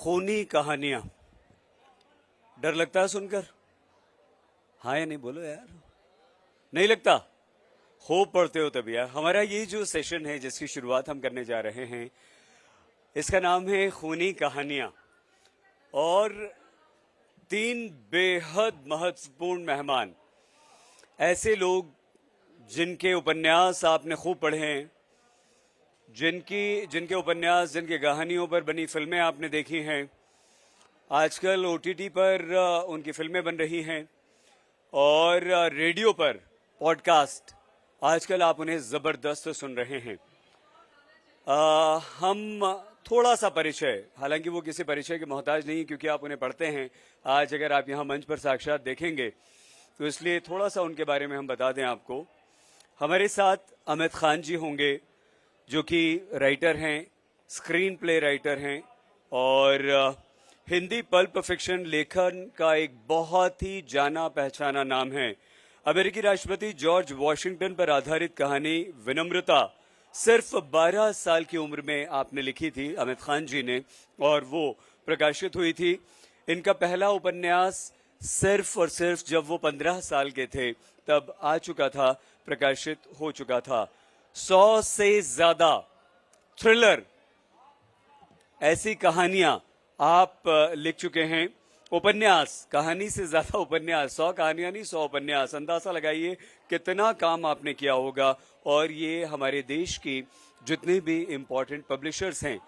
खूनी कहानियां। डर लगता है सुनकर? हाँ या नहीं बोलो यार। नहीं लगता? हो पढ़ते हो तभी यार। हमारा ये जो सेशन है जिसकी शुरुआत हम करने जा रहे हैं, इसका नाम है खूनी कहानियां। और 3 बेहद महत्वपूर्ण मेहमान, ऐसे लोग जिनके उपन्यास आपने खूब पढ़े हैं, जिनके उपन्यास, जिनके कहानियों पर बनी फिल्में आपने देखी हैं। आजकल ओटीटी पर उनकी फिल्में बन रही हैं और रेडियो पर पॉडकास्ट आजकल आप उन्हें जबरदस्त सुन रहे हैं। हम थोड़ा सा परिचय, हालांकि वो किसी परिचय के मोहताज नहीं क्योंकि आप उन्हें पढ़ते हैं। आज अगर आप यहाँ मंच पर साक्षात देखेंगे तो इसलिए थोड़ा सा उनके बारे में हम बता दें आपको। हमारे साथ अमित खान जी होंगे जो कि राइटर हैं, स्क्रीन प्ले राइटर हैं और हिंदी पल्प फिक्शन लेखन का एक बहुत ही जाना पहचाना नाम है। अमेरिकी राष्ट्रपति जॉर्ज वॉशिंगटन पर आधारित कहानी विनम्रता सिर्फ 12 साल की उम्र में आपने लिखी थी अमित खान जी ने, और वो प्रकाशित हुई थी। इनका पहला उपन्यास सिर्फ और सिर्फ जब वो 15 साल के थे तब आ चुका था, प्रकाशित हो चुका था। 100 से ज्यादा थ्रिलर ऐसी कहानियां आप लिख चुके हैं। उपन्यास, कहानी से ज्यादा उपन्यास, 100 कहानियां नहीं 100 उपन्यास। अंदाजा लगाइए कितना काम आपने किया होगा। और ये हमारे देश की जितने भी इंपॉर्टेंट पब्लिशर्स हैं,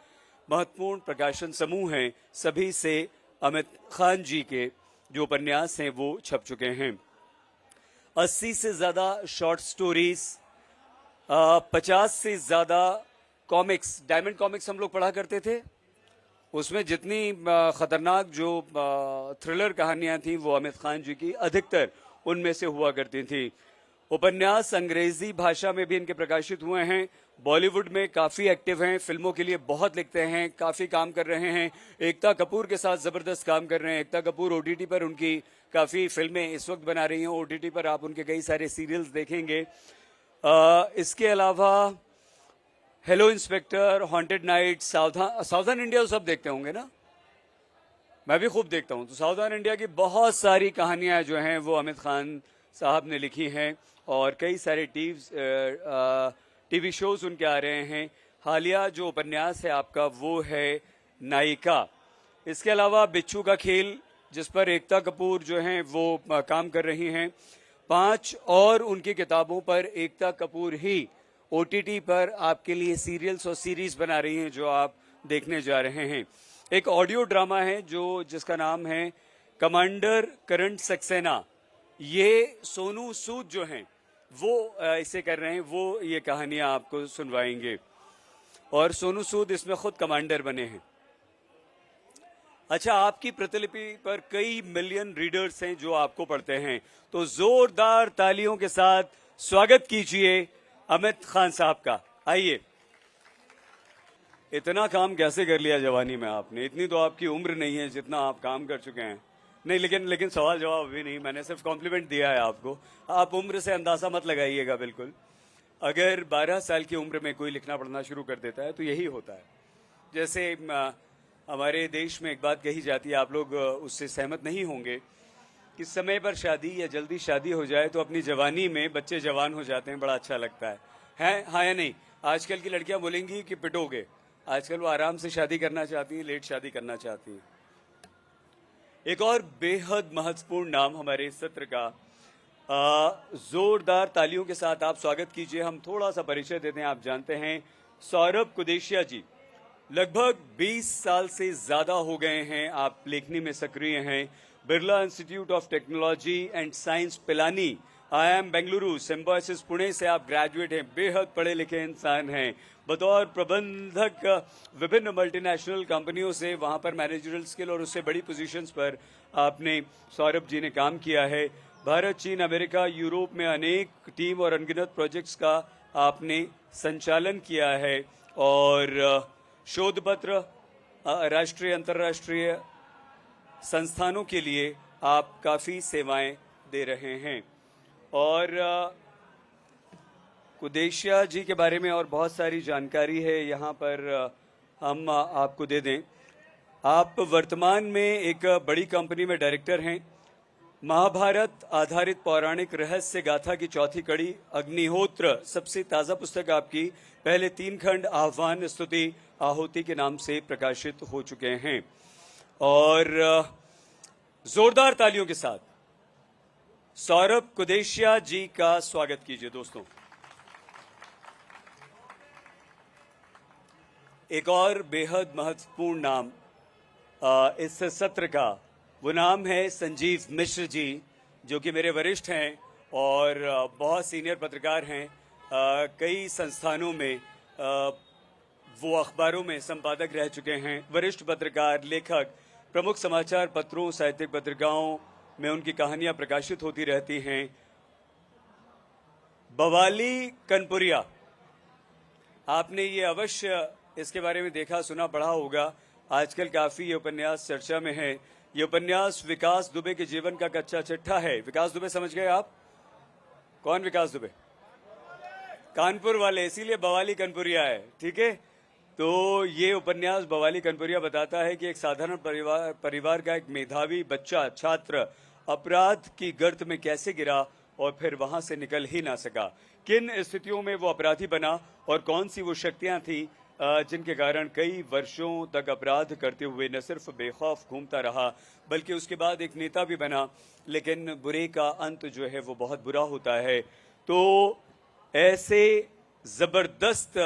महत्वपूर्ण प्रकाशन समूह हैं, सभी से अमित खान जी के जो उपन्यास हैं वो छप चुके हैं। 80 से ज्यादा शॉर्ट स्टोरीज, 50 से ज्यादा कॉमिक्स। डायमंड कॉमिक्स हम लोग पढ़ा करते थे, उसमें जितनी खतरनाक जो थ्रिलर कहानियां थी वो अमित खान जी की अधिकतर उनमें से हुआ करती थी। उपन्यास अंग्रेजी भाषा में भी इनके प्रकाशित हुए हैं। बॉलीवुड में काफी एक्टिव हैं, फिल्मों के लिए बहुत लिखते हैं, काफी काम कर रहे हैं। एकता कपूर के साथ जबरदस्त काम कर रहे हैं। एकता कपूर ओटीटी पर उनकी काफी फिल्में इस वक्त बना रही हैं। ओटीटी पर आप उनके कई सारे सीरियल्स देखेंगे। इसके अलावा हेलो इंस्पेक्टर, हॉन्टेड नाइट, सावधान इंडिया तो सब देखते होंगे ना? मैं भी खूब देखता हूं। तो सावधान इंडिया की बहुत सारी कहानियां जो हैं वो अमित खान साहब ने लिखी हैं और कई सारे टीवी शोज उनके आ रहे हैं। हालिया जो उपन्यास है आपका वो है नायिका। इसके अलावा बिच्छू का खेल, जिस पर एकता कपूर जो हैं वो काम कर रही हैं। 5 और उनकी किताबों पर एकता कपूर ही ओटीटी पर आपके लिए सीरियल्स और सीरीज बना रही हैं जो आप देखने जा रहे हैं। एक ऑडियो ड्रामा है जिसका नाम है कमांडर करंट सक्सेना। ये सोनू सूद जो हैं वो इसे कर रहे हैं, वो ये कहानियां आपको सुनवाएंगे और सोनू सूद इसमें खुद कमांडर बने हैं। अच्छा, आपकी प्रतिलिपि पर कई मिलियन रीडर्स हैं जो आपको पढ़ते हैं, तो जोरदार तालियों के साथ स्वागत कीजिए अमित खान साहब का। आइए। इतना काम कैसे कर लिया जवानी में आपने? इतनी तो आपकी उम्र नहीं है जितना आप काम कर चुके हैं। नहीं, लेकिन सवाल जवाब भी नहीं, मैंने सिर्फ कॉम्प्लीमेंट दिया है आपको। आप उम्र से अंदाजा मत लगाइएगा बिल्कुल। अगर 12 साल की उम्र में कोई लिखना पढ़ना शुरू कर देता है तो यही होता है। जैसे हमारे देश में एक बात कही जाती है, आप लोग उससे सहमत नहीं होंगे, कि समय पर शादी या जल्दी शादी हो जाए तो अपनी जवानी में बच्चे जवान हो जाते हैं, बड़ा अच्छा लगता है? हाँ या नहीं? आजकल की लड़कियां बोलेंगी कि पिटोगे। आजकल वो आराम से शादी करना चाहती हैं, लेट शादी करना चाहती हैं। एक और बेहद महत्वपूर्ण नाम हमारे सत्र का, जोरदार तालियों के साथ आप स्वागत कीजिए। हम थोड़ा सा परिचय देते हैं। आप जानते हैं सौरभ कुदेशिया जी, लगभग 20 साल से ज्यादा हो गए हैं आप लेखनी में सक्रिय हैं। Birla institute of technology and science Pilani, IIM Bengaluru, symbiosis Pune से आप ग्रेजुएट हैं। बेहद पढ़े लिखे इंसान हैं। बतौर प्रबंधक विभिन्न मल्टीनेशनल कंपनियों से वहां पर मैनेजरल स्किल और उससे बड़ी पोजीशंस पर आपने सौरभ जी ने काम किया है। भारत, चीन, अमेरिका, यूरोप में अनेक टीम और अनगिनत प्रोजेक्ट्स का आपने संचालन किया है और शोध पत्र, राष्ट्रीय अंतर्राष्ट्रीय संस्थानों के लिए आप काफी सेवाएं दे रहे हैं। और कुदेशिया जी के बारे में और बहुत सारी जानकारी है, यहाँ पर हम आपको दे दें। आप वर्तमान में एक बड़ी कंपनी में डायरेक्टर हैं। महाभारत आधारित पौराणिक रहस्य गाथा की चौथी कड़ी अग्निहोत्र सबसे ताजा पुस्तक आपकी पहले 3 खंड आह्वान स्तुति आहुति के नाम से प्रकाशित हो चुके हैं। और जोरदार तालियों के साथ सौरभ कुदेशिया जी का स्वागत कीजिए दोस्तों। एक और बेहद महत्वपूर्ण नाम इस सत्र का, वो नाम है संजीव मिश्र जी, जो कि मेरे वरिष्ठ हैं और बहुत सीनियर पत्रकार हैं। कई संस्थानों में वो अखबारों में संपादक रह चुके हैं। वरिष्ठ पत्रकार, लेखक, प्रमुख समाचार पत्रों, साहित्यिक पत्रिकाओं में उनकी कहानियां प्रकाशित होती रहती हैं। बवाली कनपुरिया, आपने ये अवश्य इसके बारे में देखा, सुना, पढ़ा होगा। आजकल काफी ये उपन्यास चर्चा में है। ये उपन्यास विकास दुबे के जीवन का कच्चा चिट्ठा है। विकास दुबे समझ गए आप? कौन विकास दुबे? कानपुर वाले, इसीलिए बवाली कनपुरिया है, ठीक है। तो ये उपन्यास बवाली कनपुरिया बताता है कि एक साधारण परिवार का एक मेधावी बच्चा, छात्र अपराध की गर्त में कैसे गिरा और फिर वहां से निकल ही ना सका। किन स्थितियों में वो अपराधी बना और कौन सी वो शक्तियां थी जिनके कारण कई वर्षों तक अपराध करते हुए न सिर्फ बेखौफ घूमता रहा बल्कि उसके बाद एक नेता भी बना। लेकिन बुरे का अंत जो है वो बहुत बुरा होता है। तो ऐसे जबरदस्त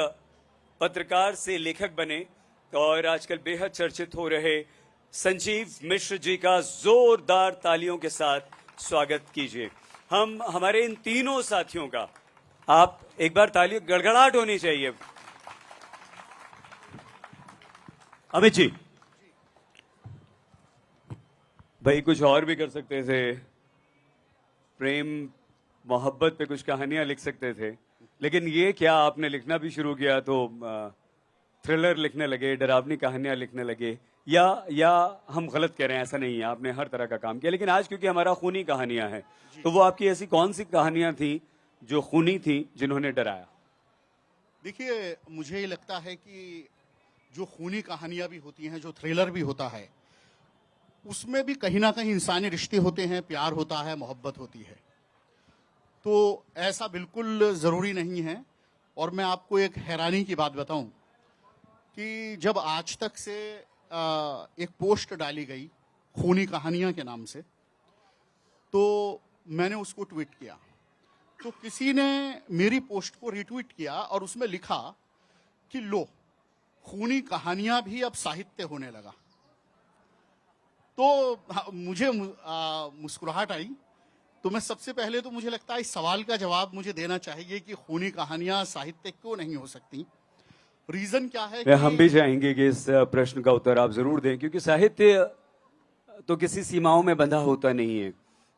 पत्रकार से लेखक बने और आजकल बेहद चर्चित हो रहे संजीव मिश्र जी का जोरदार तालियों के साथ स्वागत कीजिए। हम हमारे इन तीनों साथियों का, आप एक बार ताली गड़गड़ाहट होनी चाहिए। अमित जी, भाई कुछ और भी कर सकते थे, प्रेम मोहब्बत पे कुछ कहानियां लिख सकते थे, लेकिन ये क्या आपने लिखना भी शुरू किया तो थ्रिलर लिखने लगे, डरावनी कहानियां लिखने लगे, या हम गलत कह रहे हैं? ऐसा नहीं है, आपने हर तरह का काम किया। लेकिन आज क्योंकि हमारा खूनी कहानियां हैं, तो वो आपकी ऐसी कौन सी कहानियां थी जो खूनी थी, जिन्होंने डराया? देखिए, मुझे ये लगता है कि जो खूनी कहानियां भी होती हैं, जो थ्रिलर भी होता है, उसमें भी कहीं ना कहीं इंसानी रिश्ते होते हैं, प्यार होता है, मोहब्बत होती है। तो ऐसा बिल्कुल ज़रूरी नहीं है। और मैं आपको एक हैरानी की बात बताऊं कि जब आज तक से एक पोस्ट डाली गई खूनी कहानियां के नाम से, तो मैंने उसको ट्वीट किया, तो किसी ने मेरी पोस्ट को रिट्वीट किया और उसमें लिखा कि लो, खूनी कहानियां भी अब साहित्य होने लगा। तो मुझे मुस्कुराहट आई। तो मैं सबसे पहले तो मुझे लगता है इस सवाल का जवाब मुझे देना चाहिए कि खूनी कहानियां साहित्य क्यों नहीं हो सकती। रीजन क्या है कि हम भी चाहेंगे कि इस प्रश्न का उत्तर आप जरूर दें, क्योंकि साहित्य तो किसी सीमाओं में बंधा होता नहीं है।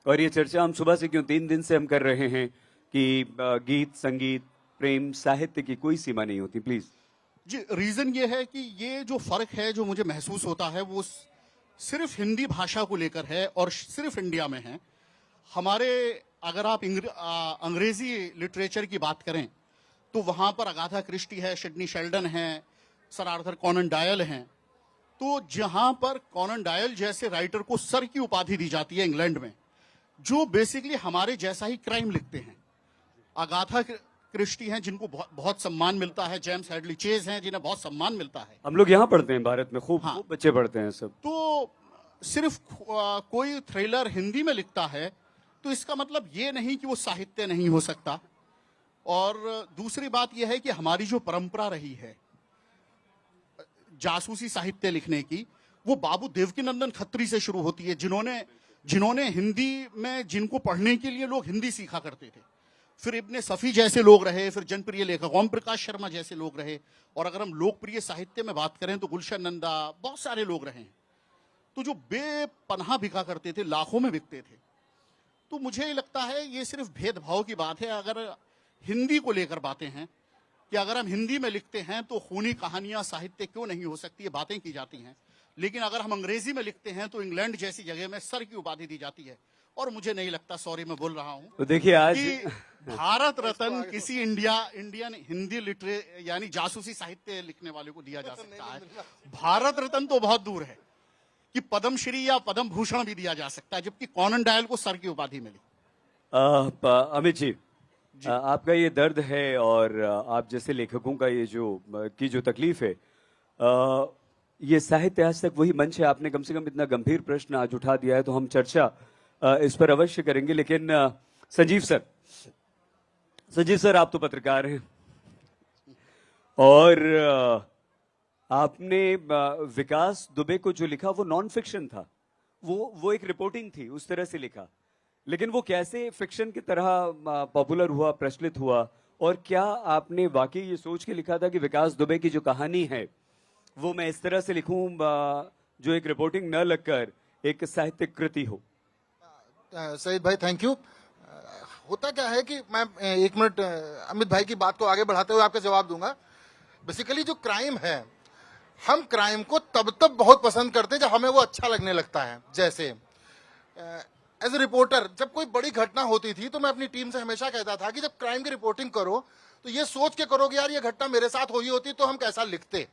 और ये चर्चा हम सुबह से क्यों 3 दिन से हम कर रहे हैं कि गीत, संगीत, प्रेम, साहित्य की कोई सीमा नहीं होती। प्लीज जी, रीजन ये है कि ये जो फर्क है जो मुझे महसूस होता है वो सिर्फ हिंदी भाषा को लेकर है और सिर्फ इंडिया में है। हमारे अगर आप अंग्रेजी लिटरेचर की बात करें तो वहां पर अगाथा क्रिस्टी है, सिडनी शेल्डन है, सर आर्थर कॉनन डॉयल हैं। तो जहां पर कॉनन डॉयल जैसे राइटर को सर की उपाधि दी जाती है इंग्लैंड में, जो बेसिकली हमारे जैसा ही क्राइम लिखते हैं। अगाथा क्रिस्टी हैं जिनको बहुत सम्मान मिलता है, जेम्स हेडली चेज हैं जिन्हें बहुत सम्मान मिलता है। हम लोग यहाँ पढ़ते हैं भारत में, खूब खूब बच्चे पढ़ते हैं सब। तो सिर्फ कोई थ्रिलर हिंदी में लिखता है तो इसका मतलब ये नहीं कि वो साहित्य नहीं हो सकता। और दूसरी बात यह है कि हमारी जो परंपरा रही है जासूसी साहित्य लिखने की, वो बाबू देवकीनंदन खत्री से शुरू होती है, जिन्होंने हिंदी में, जिनको पढ़ने के लिए लोग हिंदी सीखा करते थे। फिर इब्ने सफी जैसे लोग रहे, फिर जनप्रिय लेखक ओम प्रकाश शर्मा जैसे लोग रहे, और अगर हम लोकप्रिय साहित्य में बात करें तो गुलशन नंदा, बहुत सारे लोग रहे हैं। तो जो बेपनाह बिका करते थे, लाखों में बिकते थे। तो मुझे लगता है ये सिर्फ भेदभाव की बात है। अगर हिंदी को लेकर बातें हैं कि अगर हम हिंदी में लिखते हैं तो खूनी कहानियां साहित्य क्यों नहीं हो सकती, ये बातें की जाती हैं। लेकिन अगर हम अंग्रेजी में लिखते हैं तो इंग्लैंड जैसी जगह में सर की उपाधि दी जाती है। और मुझे नहीं लगता, सॉरी मैं बोल रहा हूं, तो देखिए आज कि भारत रत्न किसी इंडियन हिंदी यानी जासूसी साहित्य लिखने वाले को दिया जा सकता है। भारत रत्न तो बहुत दूर है। कि पद्मश्री या पद्म भूषण भी दिया जा सकता है, जबकि कॉनन डॉयल को सर की उपाधि मिली। अमित जी, आपका ये दर्द है और आप जैसे लेखकों का ये जो तकलीफ है, ये साहित्य आज तक वही मंच है। आपने कम से कम इतना गंभीर प्रश्न आज उठा दिया है, तो हम चर्चा इस पर अवश्य करेंगे। लेकिन संजीव सर आप तो पत्रकार हैं और आपने विकास दुबे को जो लिखा वो नॉन फिक्शन था, वो एक रिपोर्टिंग थी, उस तरह से लिखा। लेकिन वो कैसे फिक्शन की तरह पॉपुलर हुआ, प्रचलित हुआ? और क्या आपने वाकई ये सोच के लिखा था कि विकास दुबे की जो कहानी है वो मैं इस तरह से लिखूं जो एक रिपोर्टिंग न लगकर एक साहित्यिक कृति हो? सईद भाई, थैंक यू। होता क्या है कि मैं 1 मिनट अमित भाई की बात को आगे बढ़ाते हुए आपका जवाब दूंगा। बेसिकली जो क्राइम है, हम क्राइम को तब बहुत पसंद करते हैं जब हमें वो अच्छा लगने लगता है। जैसे एज ए रिपोर्टर जब कोई बड़ी घटना होती थी तो मैं अपनी टीम से हमेशा कहता था कि जब क्राइम की रिपोर्टिंग करो तो ये सोच के करो कि यार ये घटना मेरे साथ हुई होती तो हम कैसा लिखते।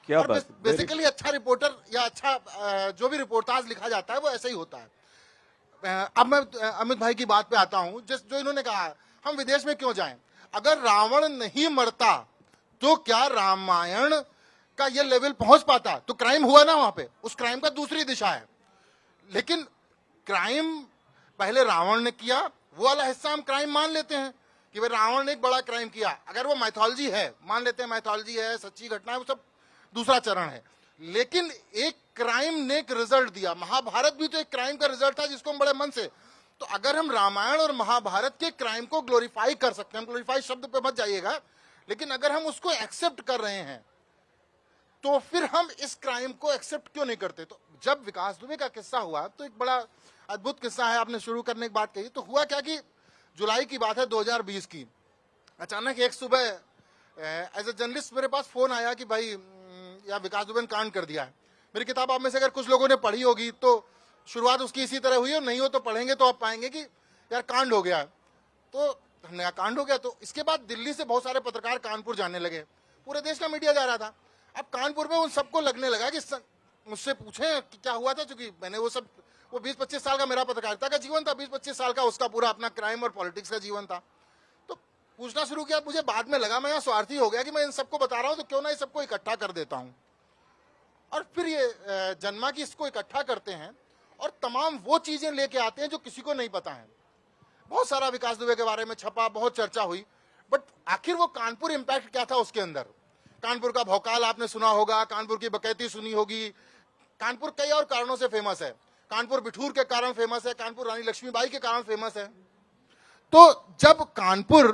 क्या और बात, बेसिकली अच्छा रिपोर्टर या अच्छा जो भी रिपोर्टाज लिखा जाता है वो ऐसा ही होता है। अब मैं अमित भाई की बात पे आता हूं, जो इन्होंने कहा हम विदेश में क्यों जाएं? अगर रावण नहीं मरता तो क्या रामायण का ये लेवल पहुंच पाता? तो क्राइम हुआ ना वहां पे, उस क्राइम का दूसरी दिशा है। लेकिन क्राइम पहले रावण ने किया, वो वाला हिस्सा हम क्राइम मान लेते हैं कि भाई रावण ने एक बड़ा क्राइम किया। अगर वो मैथोलॉजी है, मान लेते हैं मैथोलॉजी है, सच्ची घटना है, वो सब दूसरा चरण है। लेकिन एक क्राइम ने एक रिजल्ट दिया। महाभारत भी तो एक क्राइम का रिजल्ट था जिसको हम बड़े मन से, तो अगर हम रामायण और महाभारत के क्राइम को ग्लोरीफाई कर सकते हैं, ग्लोरीफाई शब्द पे मत जाइएगा, लेकिन अगर हम उसको एक्सेप्ट कर रहे हैं तो फिर हम इस क्राइम को एक्सेप्ट क्यों नहीं करते? तो जब विकास दुबे का किस्सा हुआ तो एक बड़ा अद्भुत किस्सा है। आपने शुरू करने की बात कही, तो हुआ क्या कि जुलाई की बात है 2020 की। अचानक एक सुबह एज ए जर्नलिस्ट मेरे पास फोन आया कि भाई या विकास दुबे ने कांड कर दिया है। मेरी किताब आप में से अगर कुछ लोगों ने पढ़ी होगी तो शुरुआत उसकी इसी तरह हुई, और नहीं हो तो पढ़ेंगे तो आप पाएंगे कि यार कांड हो गया है। तो नया कांड हो गया। तो इसके बाद दिल्ली से बहुत सारे पत्रकार कानपुर जाने लगे, पूरे देश का मीडिया जा रहा था। अब कानपुर में उन सबको लगने लगा कि मुझसे पूछे कि क्या हुआ था, क्योंकि मैंने वो 20-25 साल का मेरा पत्रकारिता का जीवन था, 20-25 साल का उसका पूरा अपना क्राइम और पॉलिटिक्स का जीवन था। तो पूछना शुरू किया। मुझे बाद में लगा मैं यहाँ स्वार्थी हो गया कि मैं इन सबको बता रहा हूँ, तो क्यों ना इस सबको इकट्ठा कर देता हूँ। और फिर ये जन्मा की इसको इकट्ठा करते हैं और तमाम वो चीजें लेके आते हैं जो किसी को नहीं पता है। बहुत सारा विकास दुबे के बारे में छपा, बहुत चर्चा हुई, बट आखिर वो कानपुर इंपैक्ट क्या था उसके अंदर? कानपुर का भौकाल आपने सुना होगा, कानपुर की बकैती सुनी होगी। कानपुर कई और कारणों से फेमस है। कानपुर बिठूर के कारण फेमस है, कानपुर रानी लक्ष्मीबाई के कारण फेमस है। तो जब कानपुर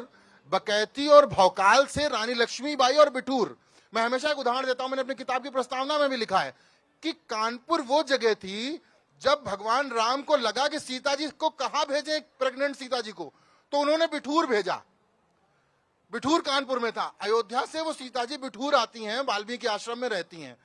बकैती और भौकाल से रानी लक्ष्मीबाई और बिठूर, मैं हमेशा एक उदाहरण देता हूं, मैंने अपनी किताब की प्रस्तावना में भी लिखा है कि कानपुर वो जगह थी जब भगवान राम को लगा कि सीता जी को कहां भेजें, प्रेग्नेंट सीता जी को, तो उन्होंने बिठूर भेजा। बिठूर कानपुर में था। अयोध्या से वो सीता जी बिठूर आती हैं, वाल्मीकि आश्रम में रहती हैं।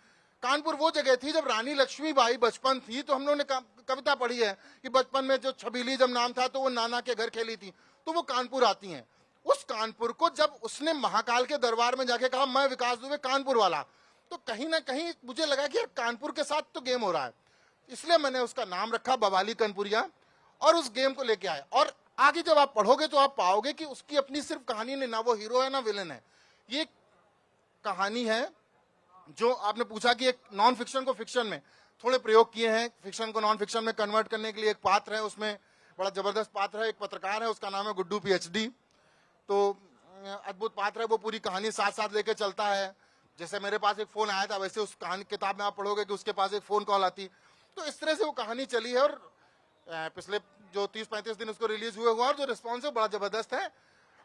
कानपुर वो जगह थी जब रानी लक्ष्मीबाई बचपन थी, तो हम लोगों ने कविता पढ़ी है कि बचपन में जो छबीली जब नाम था तो वो नाना के घर खेली थी, तो वो कानपुर आती हैं। उस कानपुर को जब उसने महाकाल के दरबार में जाके कहा मैं विकास दुबे कानपुर वाला, तो कहीं ना कहीं मुझे लगा कि यार कानपुर के साथ तो गेम हो रहा है। इसलिए मैंने उसका नाम रखा बवाली कनपुरिया और उस गेम को लेके आए। और आगे जब आप पढ़ोगे तो आप पाओगे कि उसकी अपनी सिर्फ कहानी नहीं, ना वो हीरो है ना विलेन है। ये कहानी है जो आपने पूछा कि एक नॉन फिक्शन को फिक्शन में थोड़े प्रयोग किए हैं, फिक्शन को नॉन फिक्शन में कन्वर्ट करने के लिए। एक पात्र है उसमें, बड़ा जबरदस्त पात्र है, एक पत्रकार है, उसका नाम है गुड्डू PhD। तो अद्भुत पात्र है, वो पूरी कहानी साथ साथ लेके चलता है। जैसे मेरे पास एक फोन आया था, वैसे उस कहानी किताब में आप पढ़ोगे कि उसके पास एक फोन कॉल आती। तो इस तरह से वो कहानी चली है और पिछले जो 30-35 दिन उसको रिलीज हुआ और जो रिस्पॉन्स है बड़ा जबरदस्त है।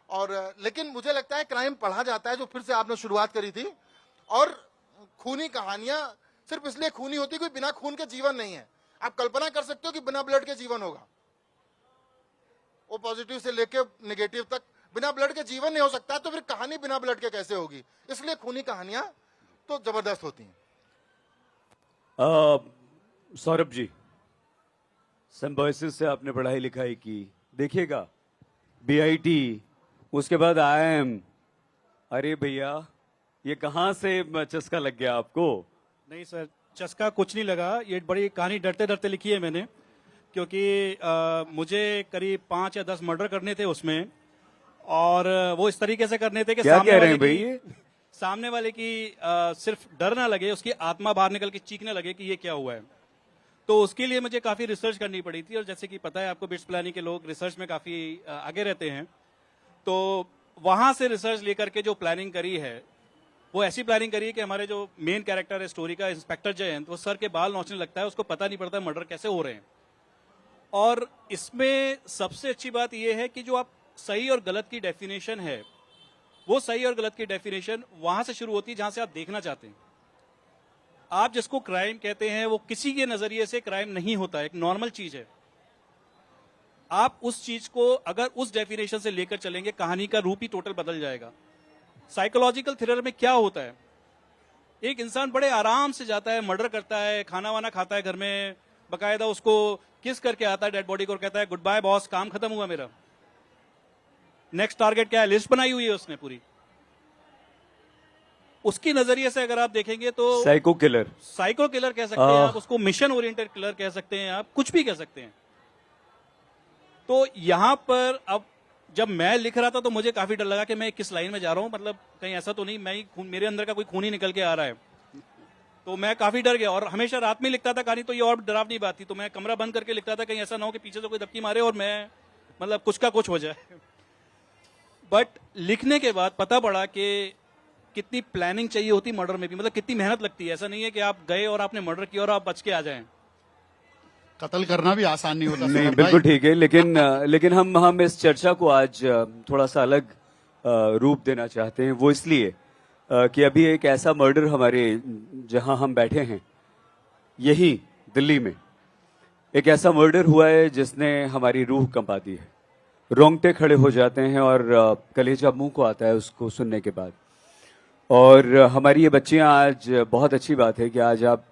और लेकिन मुझे लगता है क्राइम पढ़ा जाता है, जो फिर से आपने शुरुआत करी थी, और खूनी कहानियां सिर्फ इसलिए खूनी होती, कोई बिना खून के जीवन नहीं है। आप कल्पना कर सकते हो कि बिना ब्लड के जीवन होगा, वो पॉजिटिव से लेके नेगेटिव तक बिना ब्लड के जीवन नहीं हो सकता, तो फिर कहानी बिना ब्लड के कैसे होगी? इसलिए खूनी कहानियां तो जबरदस्त होती हैं। सौरभ जी, सिम्बायोसिस से आपने पढ़ाई लिखाई की, देखिएगा BIT, उसके बाद IIM। अरे भैया, ये कहां से चस्का लग गया आपको? नहीं सर, चस्का कुछ नहीं लगा। ये बड़ी कहानी डरते डरते लिखी है मैंने, क्योंकि मुझे करीब 5 या 10 मर्डर करने थे उसमें, और वो इस तरीके से करने थे कि क्या कह रहे हैं भाई ये? सामने वाले की सिर्फ डर ना लगे, उसकी आत्मा बाहर निकल के चीखने लगे कि ये क्या हुआ है। तो उसके लिए मुझे काफी रिसर्च करनी पड़ी थी, और जैसे कि पता है आपको, बिट्स प्लानिंग के लोग रिसर्च में काफी आगे रहते हैं। तो वहां से रिसर्च लेकर के जो प्लानिंग करी है, वो ऐसी प्लानिंग करी है कि हमारे जो मेन कैरेक्टर है स्टोरी का, इंस्पेक्टर जयंत, वो सर के बाल नोचने लगता है, उसको पता नहीं पड़ता मर्डर कैसे हो रहे हैं। और इसमें सबसे अच्छी बात यह है कि जो आप सही और गलत की डेफिनेशन है, वो सही और गलत की डेफिनेशन वहां से शुरू होती है जहां से आप देखना चाहते हैं। आप जिसको क्राइम कहते हैं वो किसी के नजरिए से क्राइम नहीं होता, एक नॉर्मल चीज है। आप उस चीज को अगर उस डेफिनेशन से लेकर चलेंगे, कहानी का रूप ही टोटल बदल जाएगा। साइकोलॉजिकल थ्रिलर में क्या होता है, एक इंसान बड़े आराम से जाता है, मर्डर करता है, खाना वाना खाता है घर में, बकायदा उसको किस करके आता है डेड बॉडी को, कहता है गुड बाय बॉस, काम खत्म हुआ मेरा, नेक्स्ट टारगेट क्या है, लिस्ट बनाई हुई है उसने पूरी। उसकी नजरिए से अगर आप देखेंगे तो साइको किलर कह सकते हैं आप उसको, मिशन ओरिएंटेड किलर कह सकते हैं आप, कुछ भी कह सकते हैं। तो यहां पर अब जब मैं लिख रहा था तो मुझे काफी डर लगा कि मैं किस लाइन में जा रहा हूं, मतलब कहीं ऐसा तो नहीं मेरे अंदर का कोई खून ही निकल के आ रहा है। तो मैं काफी डर गया, और हमेशा रात में लिखता था कहानी, तो ये और डरावनी बात थी। तो मैं कमरा बंद करके लिखता था, कहीं ऐसा ना हो कि पीछे से कोई धक्की मारे और मैं मतलब कुछ का कुछ हो जाए। बट लिखने के बाद पता पड़ा कि कितनी प्लानिंग चाहिए होती मर्डर में भी, मतलब कितनी मेहनत लगती है। ऐसा नहीं है कि आप गए और आपने मर्डर किया और आप बच के आ जाएं। कत्ल करना भी आसान नहीं होता। नहीं, बिल्कुल ठीक है, लेकिन हम इस चर्चा को आज थोड़ा सा अलग रूप देना चाहते हैं। वो इसलिए कि अभी एक ऐसा मर्डर हमारे जहां हम बैठे हैं, यही दिल्ली में एक ऐसा मर्डर हुआ है जिसने हमारी रूह कंपा दी है। रोंगटे खड़े हो जाते हैं और कलेजा मुंह को आता है उसको सुनने के बाद। और हमारी ये बच्चियां, आज बहुत अच्छी बात है कि आज आप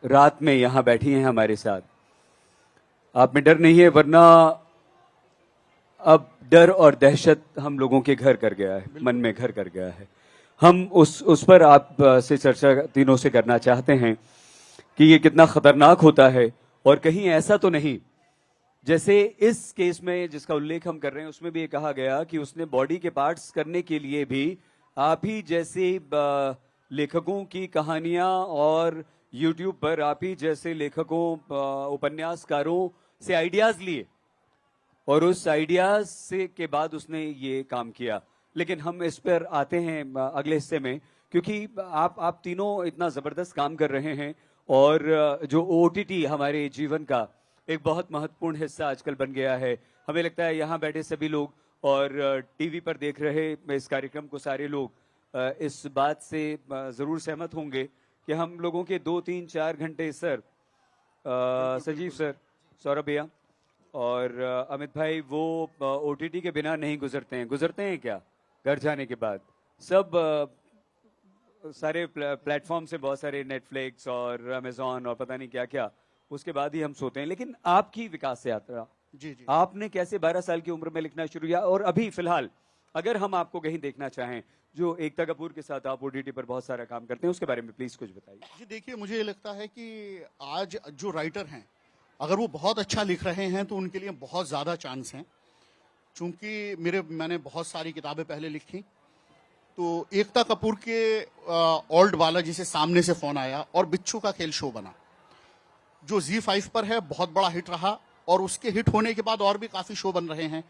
रात में यहां बैठी हैं हमारे साथ। आप में डर नहीं है, वरना अब डर और दहशत हम लोगों के घर कर गया है, मन में घर कर गया है। हम उस पर आप से चर्चा तीनों से करना चाहते हैं कि ये कितना खतरनाक होता है, और कहीं ऐसा तो नहीं जैसे इस केस में जिसका उल्लेख हम कर रहे हैं, उसमें भी ये कहा गया कि उसने बॉडी के पार्ट्स करने के लिए भी आप ही जैसे लेखकों की कहानियां और यूट्यूब पर आप ही जैसे लेखकों, उपन्यासकारों से आइडियाज लिए, और उस आइडियाज से के बाद उसने ये काम किया। लेकिन हम इस पर आते हैं अगले हिस्से में, क्योंकि आप तीनों इतना जबरदस्त काम कर रहे हैं, और जो OTT हमारे जीवन का एक बहुत महत्वपूर्ण हिस्सा आजकल बन गया है। हमें लगता है यहाँ बैठे सभी लोग और टीवी पर देख रहे इस कार्यक्रम को सारे लोग इस बात से जरूर सहमत होंगे कि हम लोगों के 2-3-4 घंटे सर, संजीव सर, सौरभ भैया और अमित भाई, वो OTT के बिना नहीं गुजरते हैं क्या? घर जाने के बाद सब सारे प्लेटफॉर्म से, बहुत सारे नेटफ्लिक्स और अमेजॉन और पता नहीं क्या क्या, उसके बाद ही हम सोते हैं। लेकिन आपकी विकास यात्रा, जी, आपने कैसे 12 साल की उम्र में लिखना शुरू किया, और अभी फिलहाल अगर हम आपको कहीं देखना चाहें, जो एकता कपूर के साथ आप OTT पर बहुत सारा काम करते हैं, उसके बारे में प्लीज कुछ बताइए। जी देखिए, मुझे लगता है कि आज जो राइटर हैं, अगर वो बहुत अच्छा लिख रहे हैं तो उनके लिए बहुत ज्यादा चांस हैं। चूंकि मैंने बहुत सारी किताबें पहले लिखी, तो एकता कपूर के ओल्ड वाला जिसे सामने से फोन आया और बिच्छू का खेल शो बना, जो ZEE5 पर है, बहुत बड़ा हिट रहा, और उसके हिट होने के बाद और भी काफी शो बन रहे हैं।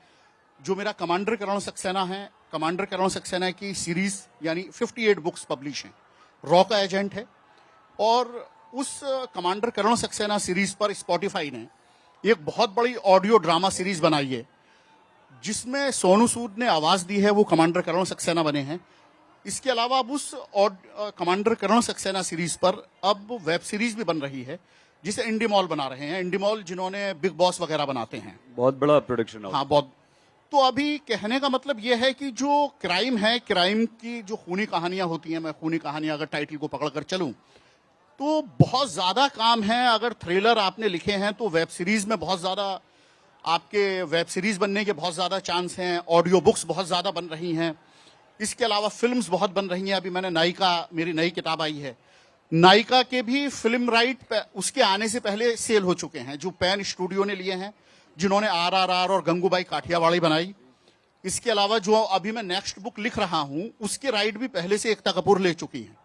जो मेरा कमांडर करण सक्सेना है, कमांडर करण सक्सेना की सीरीज यानी 58 बुक्स पब्लिश हैं, रॉ का एजेंट है, और उस कमांडर करण सक्सेना सीरीज पर स्पॉटिफाई ने एक बहुत बड़ी ऑडियो ड्रामा सीरीज बनाई है, जिसमें सोनू सूद ने आवाज दी है, वो कमांडर करण सक्सेना बने हैं। इसके अलावा अब उस कमांडर करण सक्सेना सीरीज पर अब वेब सीरीज भी बन रही है, जिसे इंडीमॉल बना रहे हैं। इंडीमॉल जिन्होंने बिग बॉस वगैरह बनाते हैं, बहुत बड़ा प्रोडक्शन हाउस। हाँ, बहुत। तो अभी कहने का मतलब यह है कि जो क्राइम है, क्राइम की जो खूनी कहानियां होती हैं, मैं खूनी कहानियां अगर टाइटल को पकड़कर चलूं तो बहुत ज्यादा काम है। अगर थ्रिलर आपने लिखे हैं तो वेब सीरीज में बहुत ज्यादा, आपके वेब सीरीज बनने के बहुत ज्यादा चांस हैं। ऑडियो बुक्स बहुत ज्यादा बन रही हैं। इसके अलावा फिल्म्स बहुत बन रही हैं। अभी मैंने मेरी नई किताब आई है, नायिका के भी फिल्म राइट उसके आने से पहले सेल हो चुके हैं, जो पैन स्टूडियो ने लिए हैं, जिन्होंने RRR और गंगूबाई काठियावाड़ी बनाई। इसके अलावा जो अभी मैं नेक्स्ट बुक लिख रहा हूं, उसके राइट भी पहले से एकता कपूर ले चुकी हैं।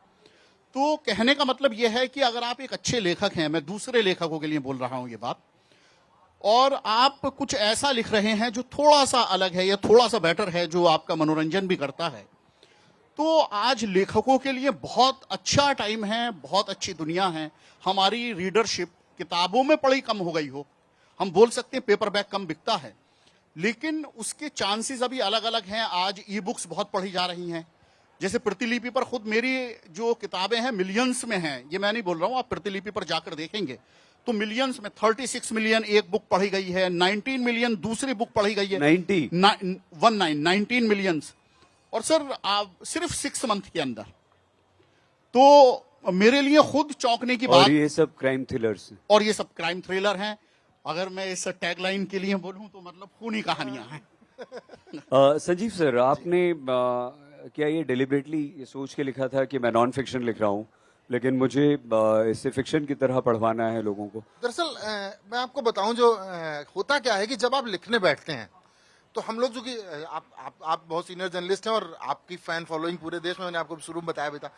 तो कहने का मतलब यह है कि अगर आप एक अच्छे लेखक हैं, मैं दूसरे लेखकों के लिए बोल रहा हूं ये बात, और आप कुछ ऐसा लिख रहे हैं जो थोड़ा सा अलग है या थोड़ा सा बेटर है, जो आपका मनोरंजन भी करता है, तो आज लेखकों के लिए बहुत अच्छा टाइम है, बहुत अच्छी दुनिया है। हमारी रीडरशिप किताबों में पढ़ी कम हो गई हो, हम बोल सकते हैं पेपर बैग कम बिकता है, लेकिन उसके चांसेस अभी अलग अलग हैं। आज ई बुक्स बहुत पढ़ी जा रही हैं। जैसे प्रतिलिपि पर खुद मेरी जो किताबें हैं मिलियंस में हैं, ये मैं नहीं बोल रहा हूं, आप प्रतिलिपि पर जाकर देखेंगे तो मिलियंस में 36 मिलियन एक बुक पढ़ी गई है, 19 मिलियन दूसरी बुक पढ़ी गई है, 19 मिलियंस, और सर सिर्फ 6 मंथ के अंदर। तो मेरे लिए खुद चौंकने की बात, और ये सब क्राइम थ्रिलर्स, और ये सब क्राइम थ्रिलर हैं। अगर मैं इस टैगलाइन के लिए बोलूं तो मतलब खूनी कहानियां हैं। संजीव सर, आपने क्या ये डिलिबरेटली ये सोच के लिखा था कि मैं नॉन फिक्शन लिख रहा हूँ, लेकिन मुझे इससे फिक्शन की तरह पढ़वाना है लोगों को? दरअसल मैं आपको बताऊं, जो होता क्या है कि जब आप लिखने बैठते हैं तो हम लोग, जो कि आप बहुत सीनियर जर्नलिस्ट हैं और आपकी फैन फॉलोइंग पूरे देश में, मैंने आपको शुरू में बताया भी था।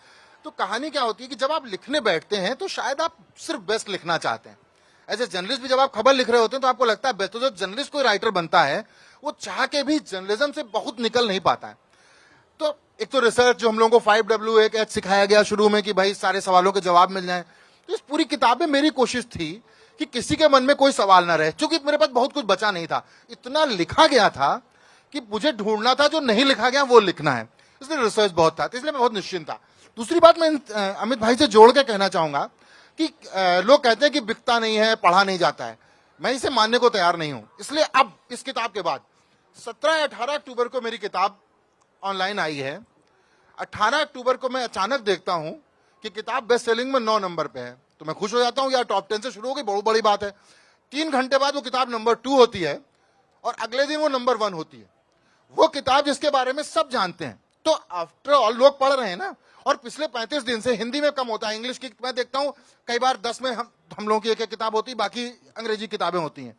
तो कहानी क्या होती है कि जब आप लिखने बैठते हैं तो शायद आप सिर्फ बेस्ट लिखना चाहते हैं। एज ए जर्नलिस्ट भी जब आप खबर लिख रहे होते हैं तो आपको लगता है बेस्ट। तो जो जर्नलिस्ट कोई राइटर बनता है वो चाह के भी जर्नलिज्म से बहुत निकल नहीं पाता है। तो एक तो रिसर्च, जो हम लोगों को 5W1H सिखाया गया शुरू में कि भाई सारे सवालों के जवाब मिल जाएं, तो इस पूरी किताब में मेरी कोशिश थी कि किसी के मन में कोई सवाल ना रहे, क्योंकि मेरे पास बहुत कुछ बचा नहीं था। इतना लिखा गया था कि मुझे ढूंढना था जो नहीं लिखा गया वो लिखना है, इसलिए रिसर्च बहुत था, तो इसलिए मैं बहुत निश्चिंत था। दूसरी बात मैं अमित भाई से जोड़ के कहना चाहूंगा कि लोग कहते हैं कि बिकता नहीं है, पढ़ा नहीं जाता है। मैं इसे मानने को तैयार नहीं हूं। इसलिए अब इस किताब के बाद 17 या 18 अक्टूबर को मेरी किताब ऑनलाइन आई है। 18 अक्टूबर को मैं अचानक देखता हूं कि किताब बेस्ट सेलिंग में 9 नंबर पे है, तो मैं खुश हो जाता हूं, यार टॉप 10 से शुरू हो गई, बहुत बड़ी बात है। 3 घंटे बाद वो किताब नंबर 2 होती है और अगले दिन वो नंबर 1 होती है। वो किताब जिसके बारे में सब जानते हैं, तो आफ्टर ऑल लोग पढ़ रहे हैं ना। और पिछले 35 दिन से हिंदी में कम होता है, इंग्लिश की मैं देखता हूं कई बार 10 में हम लोगों की एक किताब होती है, बाकी अंग्रेजी किताबें होती हैं,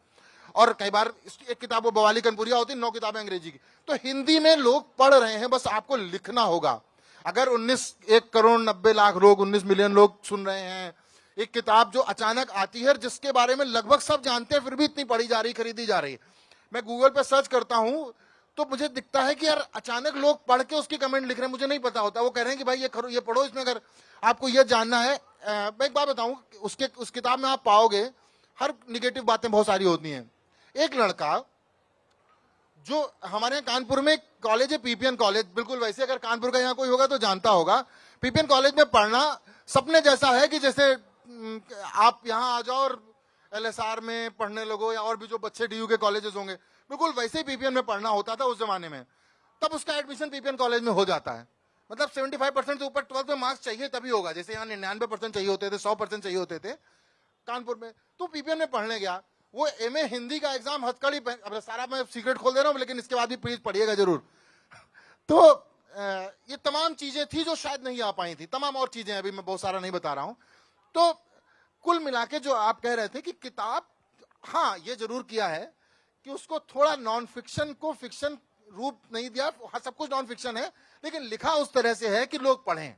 और कई बार एक किताब वो बवाली कनपुरिया होती है, 9 किताबें अंग्रेजी की। तो हिंदी में लोग पढ़ रहे हैं, बस आपको लिखना होगा। अगर 1 करोड़ 90 लाख लोग, 19 मिलियन लोग सुन रहे हैं, एक किताब जो अचानक आती है जिसके बारे में लगभग सब जानते हैं, फिर भी इतनी पढ़ी जा रही, खरीदी जा रही है। मैं गूगल पे सर्च करता हूं तो मुझे दिखता है कि यार अचानक लोग पढ़ के उसकी कमेंट लिख रहे हैं, मुझे नहीं पता होता। वो कह रहे हैं कि भाई ये पढ़ो, इसमें अगर आपको ये जानना है। मैं एक बात बताऊं, उस किताब में आप पाओगे हर निगेटिव बातें बहुत सारी होती हैं। एक लड़का, जो हमारे यहाँ कानपुर में कॉलेज है, PPN कॉलेज, बिल्कुल वैसे, अगर कानपुर का यहाँ कोई होगा तो जानता होगा। PPN कॉलेज में पढ़ना सपने जैसा है कि जैसे आप यहाँ आ जाओ और LSR में पढ़ने लगो, या और भी जो बच्चे DU के कॉलेजेस होंगे, बिल्कुल वैसे ही PPN में पढ़ना होता था उस जमाने में। तब उसका एडमिशन PPN कॉलेज में हो जाता है। मतलब 75% से ऊपर 12th में मार्क्स चाहिए तभी होगा, जैसे यहाँ 99% चाहिए होते थे, 100% चाहिए होते थे कानपुर में। तो PPN में पढ़ने गया। वो MA हिंदी का एग्जाम हथकड़ी, अब सारा मैं सीक्रेट खोल दे रहा हूँ, लेकिन इसके बाद भी प्लीज पढ़िएगा जरूर। तो ये तमाम चीजें थी जो शायद नहीं आ पाई थी, तमाम और चीजें, अभी मैं बहुत सारा नहीं बता रहा हूं। तो कुल मिला के जो आप कह रहे थे कि किताब, हाँ ये जरूर किया है कि उसको थोड़ा नॉन फिक्शन को फिक्शन रूप नहीं दिया। हाँ, सब कुछ नॉन फिक्शन है, लेकिन लिखा उस तरह से है कि लोग पढ़ें।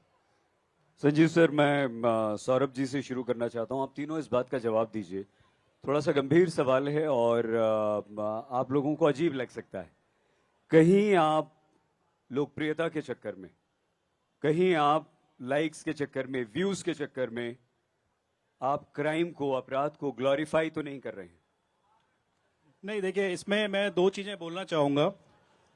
संजीव सर, मैं सौरभ जी से शुरू करना चाहता हूं। आप तीनों इस बात का जवाब दीजिए। थोड़ा सा गंभीर सवाल है और आप लोगों को अजीब लग सकता है। कहीं आप लोकप्रियता के चक्कर में, कहीं आप लाइक्स के चक्कर में, व्यूज के चक्कर में आप क्राइम को, अपराध को ग्लोरीफाई तो नहीं कर रहे हैं? नहीं, देखिए, इसमें मैं 2 चीजें बोलना चाहूंगा।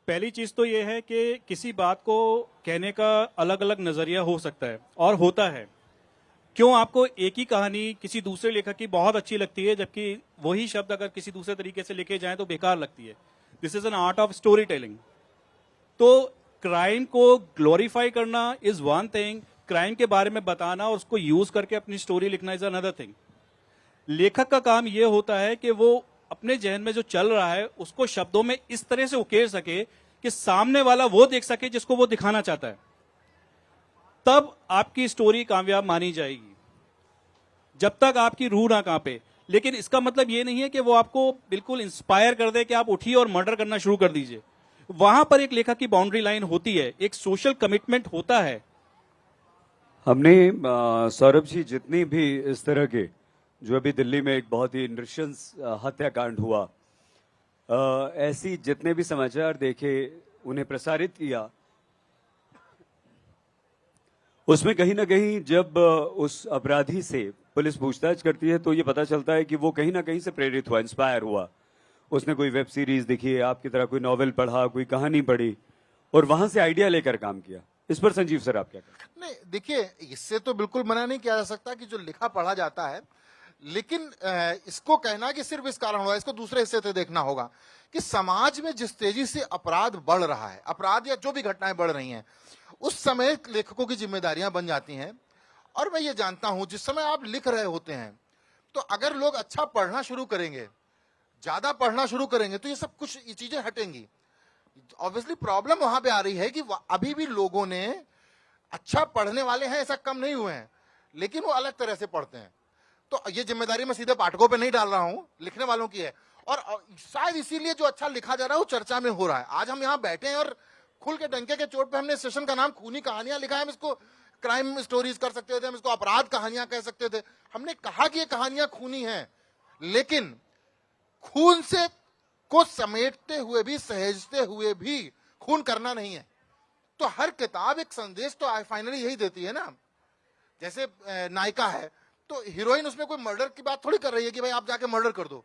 पहली चीज तो ये है कि किसी बात को कहने का अलग अलग नजरिया हो सकता है और होता है। क्यों आपको एक ही कहानी किसी दूसरे लेखक की बहुत अच्छी लगती है, जबकि वही शब्द अगर किसी दूसरे तरीके से लिखे जाए तो बेकार लगती है। This is an art of story telling. तो क्राइम को ग्लोरीफाई करना इज वन थिंग, क्राइम के बारे में बताना और उसको यूज करके अपनी स्टोरी लिखना इज अनदर थिंग। लेखक का काम यह होता है कि वो अपने जहन में जो चल रहा है उसको शब्दों में इस तरह से उकेर सके कि सामने वाला वो देख सके जिसको वो दिखाना चाहता है। तब आपकी स्टोरी कामयाब मानी जाएगी, जब तक आपकी रूह ना कांपे। लेकिन इसका मतलब ये नहीं है कि वो आपको बिल्कुल इंस्पायर कर दे कि आप उठिए और मर्डर करना शुरू कर दीजिए। वहां पर एक लेखक की बाउंड्री लाइन होती है, एक सोशल कमिटमेंट होता है। हमने सौरभ जी जितनी भी इस तरह के जो अभी दिल्ली में एक बहुत ही नृशंस हत्याकांड हुआ, ऐसी जितने भी समाचार देखे, उन्हें प्रसारित किया, उसमें कहीं ना कहीं जब उस अपराधी से पुलिस पूछताछ करती है तो ये पता चलता है कि वो कहीं ना कहीं से प्रेरित हुआ, इंस्पायर हुआ। उसने कोई वेब सीरीज देखी, आपकी तरह कोई नॉवेल पढ़ा, कोई कहानी पढ़ी और वहां से आइडिया लेकर काम किया। इस पर संजीव सर आप क्या कहते हैं? नहीं, देखिए, इससे तो बिल्कुल मना नहीं किया जा सकता कि जो लिखा पढ़ा जाता है, लेकिन इसको कहना कि सिर्फ इस कारण हुआ, इसको दूसरे हिस्से से देखना होगा कि समाज में जिस तेजी से अपराध बढ़ रहा है, अपराध या जो भी घटनाएं बढ़ रही हैं, उस समय लेखकों की जिम्मेदारियां बन जाती हैं। और मैं ये जानता हूं, जिस समय आप लिख रहे होते हैं, तो अगर लोग अच्छा पढ़ना शुरू करेंगे, ज्यादा पढ़ना शुरू करेंगे, तो ये सब कुछ ये चीजें हटेंगी। ऑब्वियसली प्रॉब्लम वहां पे आ रही है कि अभी भी लोगों ने, अच्छा पढ़ने वाले हैं ऐसा कम नहीं हुए हैं, लेकिन वो अलग तरह से पढ़ते हैं। तो ये जिम्मेदारी मैं सीधे पाठकों पे नहीं डाल रहा हूं, लिखने वालों की है। और शायद इसीलिए जो अच्छा लिखा जा रहा है वो चर्चा में हो रहा है। आज हम यहाँ बैठे हैं और खुल के डंके के चोट पे हमने सेशन का नाम खूनी कहानियां लिखा है। हम इसको क्राइम स्टोरीज कर सकते थे, हम इसको अपराध कहानियां कह सकते थे। हमने कहा कि ये कहानियां खूनी हैं, लेकिन खून से को समेटते हुए भी, सहेजते हुए भी खून करना नहीं है। तो हर किताब एक संदेश तो फाइनली यही देती है ना। जैसे नायिका है, तो हीरोइन उसमें कोई मर्डर की बात थोड़ी कर रही है कि भाई आप जाके मर्डर कर दो।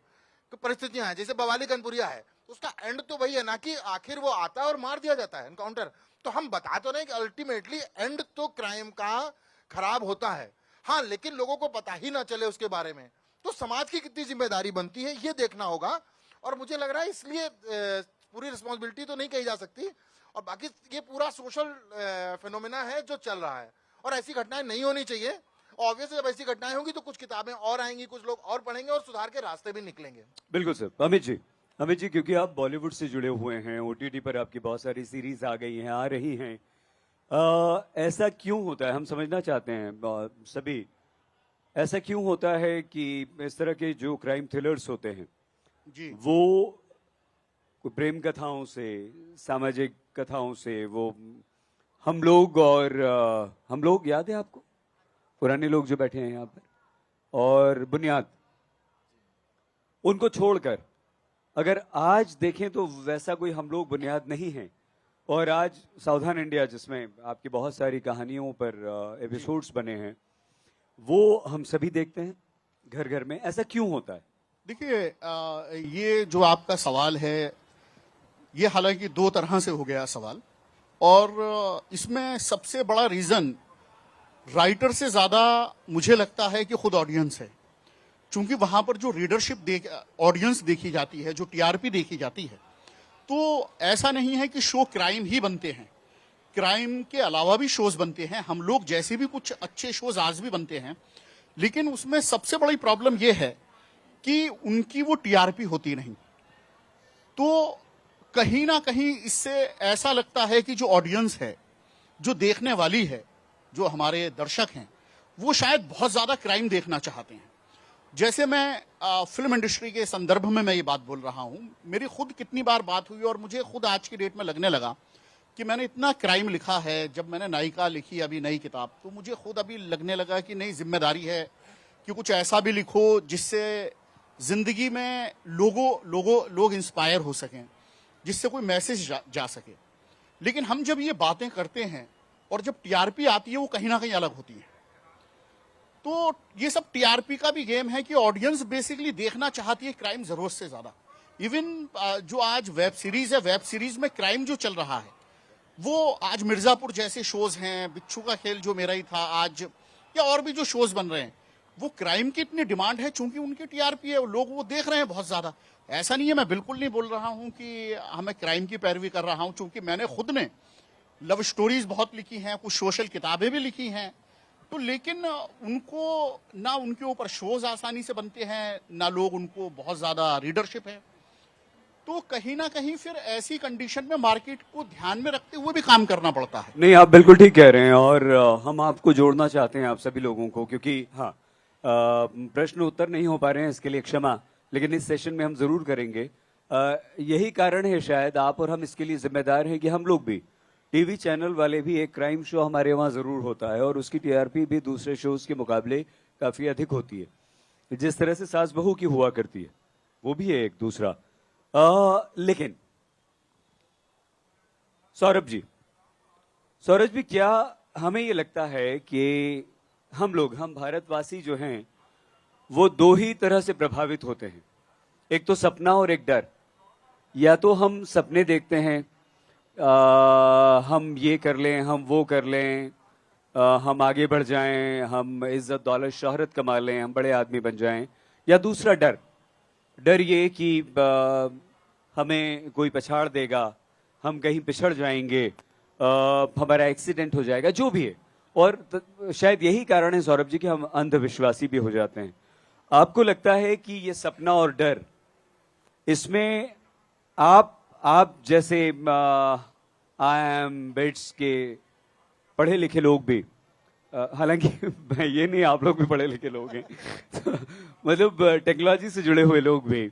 तो परिस्थितियां हैं, जैसे बवाली कनपुरिया है, तो उसका एंड तो वही है ना कि आखिर वो आता है और मार दिया जाता है, एनकाउंटर। तो हम बता तो नहीं कि अल्टीमेटली एंड तो क्राइम का खराब होता है, हाँ, लेकिन लोगों को पता ही ना चले उसके बारे में। तो समाज की कितनी जिम्मेदारी बनती है ये देखना होगा। और मुझे लग रहा है इसलिए पूरी रिस्पॉन्सिबिलिटी तो नहीं कही जा सकती। और बाकी ये पूरा सोशल फिनोमेना है जो चल रहा है, और ऐसी घटनाएं नहीं होनी चाहिए। ऑब्वियसली जब ऐसी घटनाएं होंगी तो कुछ किताबें और आएंगी, कुछ लोग और पढ़ेंगे और सुधार के रास्ते भी निकलेंगे। बिल्कुल सर। अमित जी, क्योंकि आप बॉलीवुड से जुड़े हुए हैं, ओटीटी पर आपकी बहुत सारी सीरीज आ गई हैं, आ रही हैं, ऐसा क्यों होता है, हम समझना चाहते हैं सभी, ऐसा क्यों होता है कि इस तरह के जो क्राइम थ्रिलर्स होते हैं जी, वो प्रेम कथाओं से, सामाजिक कथाओं से, वो हम लोग याद है आपको, पुराने लोग जो बैठे हैं यहाँ पर, और बुनियाद, उनको छोड़कर अगर आज देखें तो वैसा कोई हम लोग बुनियाद नहीं है। और आज सावधान इंडिया, जिसमें आपकी बहुत सारी कहानियों पर एपिसोड्स बने हैं, वो हम सभी देखते हैं घर घर में। ऐसा क्यों होता है? देखिए, ये जो आपका सवाल है, ये हालांकि दो तरह से हो गया सवाल, और इसमें सबसे बड़ा रीजन राइटर से ज्यादा मुझे लगता है कि खुद ऑडियंस है। चूंकि वहां पर जो रीडरशिप ऑडियंस देखी जाती है, जो टीआरपी देखी जाती है, तो ऐसा नहीं है कि शो क्राइम ही बनते हैं, क्राइम के अलावा भी शोज बनते हैं। हम लोग जैसे भी कुछ अच्छे शोज आज भी बनते हैं, लेकिन उसमें सबसे बड़ी प्रॉब्लम यह है कि उनकी वो टीआरपी होती नहीं। तो कहीं ना कहीं इससे ऐसा लगता है कि जो ऑडियंस है, जो देखने वाली है, जो हमारे दर्शक हैं, वो शायद बहुत ज्यादा क्राइम देखना चाहते हैं। जैसे मैं फिल्म इंडस्ट्री के संदर्भ में मैं ये बात बोल रहा हूं, मेरी खुद कितनी बार बात हुई और मुझे खुद आज की डेट में लगने लगा कि मैंने इतना क्राइम लिखा है। जब मैंने नायिका लिखी अभी नई किताब, तो मुझे खुद अभी लगने लगा कि नई जिम्मेदारी है कि कुछ ऐसा भी लिखो जिससे जिंदगी में लोग इंस्पायर हो सकें, जिससे कोई मैसेज जा सके। लेकिन हम जब ये बातें करते हैं और जब टीआरपी आती है, वो कहीं ना कहीं अलग होती है। तो ये सब टीआरपी का भी गेम है कि ऑडियंस बेसिकली देखना चाहती है क्राइम जरूरत से ज्यादा। इवन जो आज वेब सीरीज है, वेब सीरीज में क्राइम जो चल रहा है, वो आज मिर्जापुर जैसे शोज हैं, बिच्छू का खेल जो मेरा ही था आज, या और भी जो शोज बन रहे हैं, वो क्राइम की इतनी डिमांड है चूंकि उनकी टीआरपी है, लोग वो देख रहे हैं बहुत ज्यादा। ऐसा नहीं है, मैं बिल्कुल नहीं बोल रहा हूं कि हमें क्राइम की पैरवी कर रहा हूं, चूंकि मैंने खुद ने लव स्टोरीज बहुत लिखी हैं, कुछ सोशल किताबें भी लिखी हैं। तो लेकिन उनको ना, उनके ऊपर शोज आसानी से बनते हैं, ना लोग उनको बहुत ज्यादा रीडरशिप है। तो कहीं ना कहीं फिर ऐसी कंडीशन में मार्केट को ध्यान में रखते हुए भी काम करना पड़ता है। नहीं, आप बिल्कुल ठीक कह रहे हैं और हम आपको जोड़ना चाहते हैं आप सभी लोगों को, क्योंकि हाँ प्रश्न उत्तर नहीं हो पा रहे हैं, इसके लिए क्षमा, लेकिन इस सेशन में हम जरूर करेंगे। यही कारण है शायद आप और हम इसके लिए जिम्मेदार हैं कि हम लोग भी, टीवी चैनल वाले भी, एक क्राइम शो हमारे वहाँ जरूर होता है और उसकी टीआरपी भी दूसरे शोज के मुकाबले काफी अधिक होती है। जिस तरह से सास बहू की हुआ करती है वो भी है एक दूसरा। लेकिन सौरभ जी, क्या हमें ये लगता है कि हम भारतवासी जो हैं वो दो ही तरह से प्रभावित होते हैं, एक तो सपना और एक डर। या तो हम सपने देखते हैं हम ये कर लें, हम वो कर लें, हम आगे बढ़ जाएं, हम इज्जत दौलत शोहरत कमा लें, हम बड़े आदमी बन जाएं। या दूसरा डर ये कि हमें कोई पछाड़ देगा, हम कहीं पिछड़ जाएंगे, हमारा एक्सीडेंट हो जाएगा, जो भी है। और शायद यही कारण है सौरभ जी कि हम अंधविश्वासी भी हो जाते हैं। आपको लगता है कि ये सपना और डर, इसमें आप जैसे IIM बिट्स के पढ़े लिखे लोग भी, हालांकि मैं ये नहीं, आप लोग भी पढ़े लिखे लोग हैं मतलब टेक्नोलॉजी से जुड़े हुए लोग भी,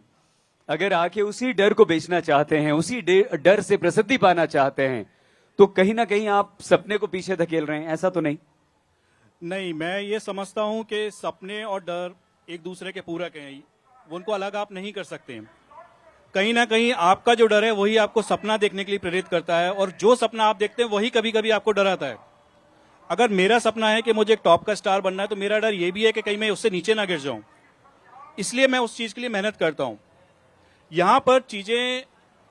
अगर आके उसी डर को बेचना चाहते हैं, उसी डर से प्रसिद्धि पाना चाहते हैं, तो कहीं ना कहीं आप सपने को पीछे धकेल रहे हैं, ऐसा तो नहीं? नहीं, मैं ये समझता हूं कि सपने और डर एक दूसरे के पूरक हैं, उनको अलग आप नहीं कर सकते हैं। कहीं ना कहीं आपका जो डर है वही आपको सपना देखने के लिए प्रेरित करता है, और जो सपना आप देखते हैं वही कभी कभी आपको डराता है। अगर मेरा सपना है कि मुझे एक टॉप का स्टार बनना है, तो मेरा डर ये भी है कि कहीं मैं उससे नीचे ना गिर जाऊं, इसलिए मैं उस चीज के लिए मेहनत करता हूं। यहां पर चीजें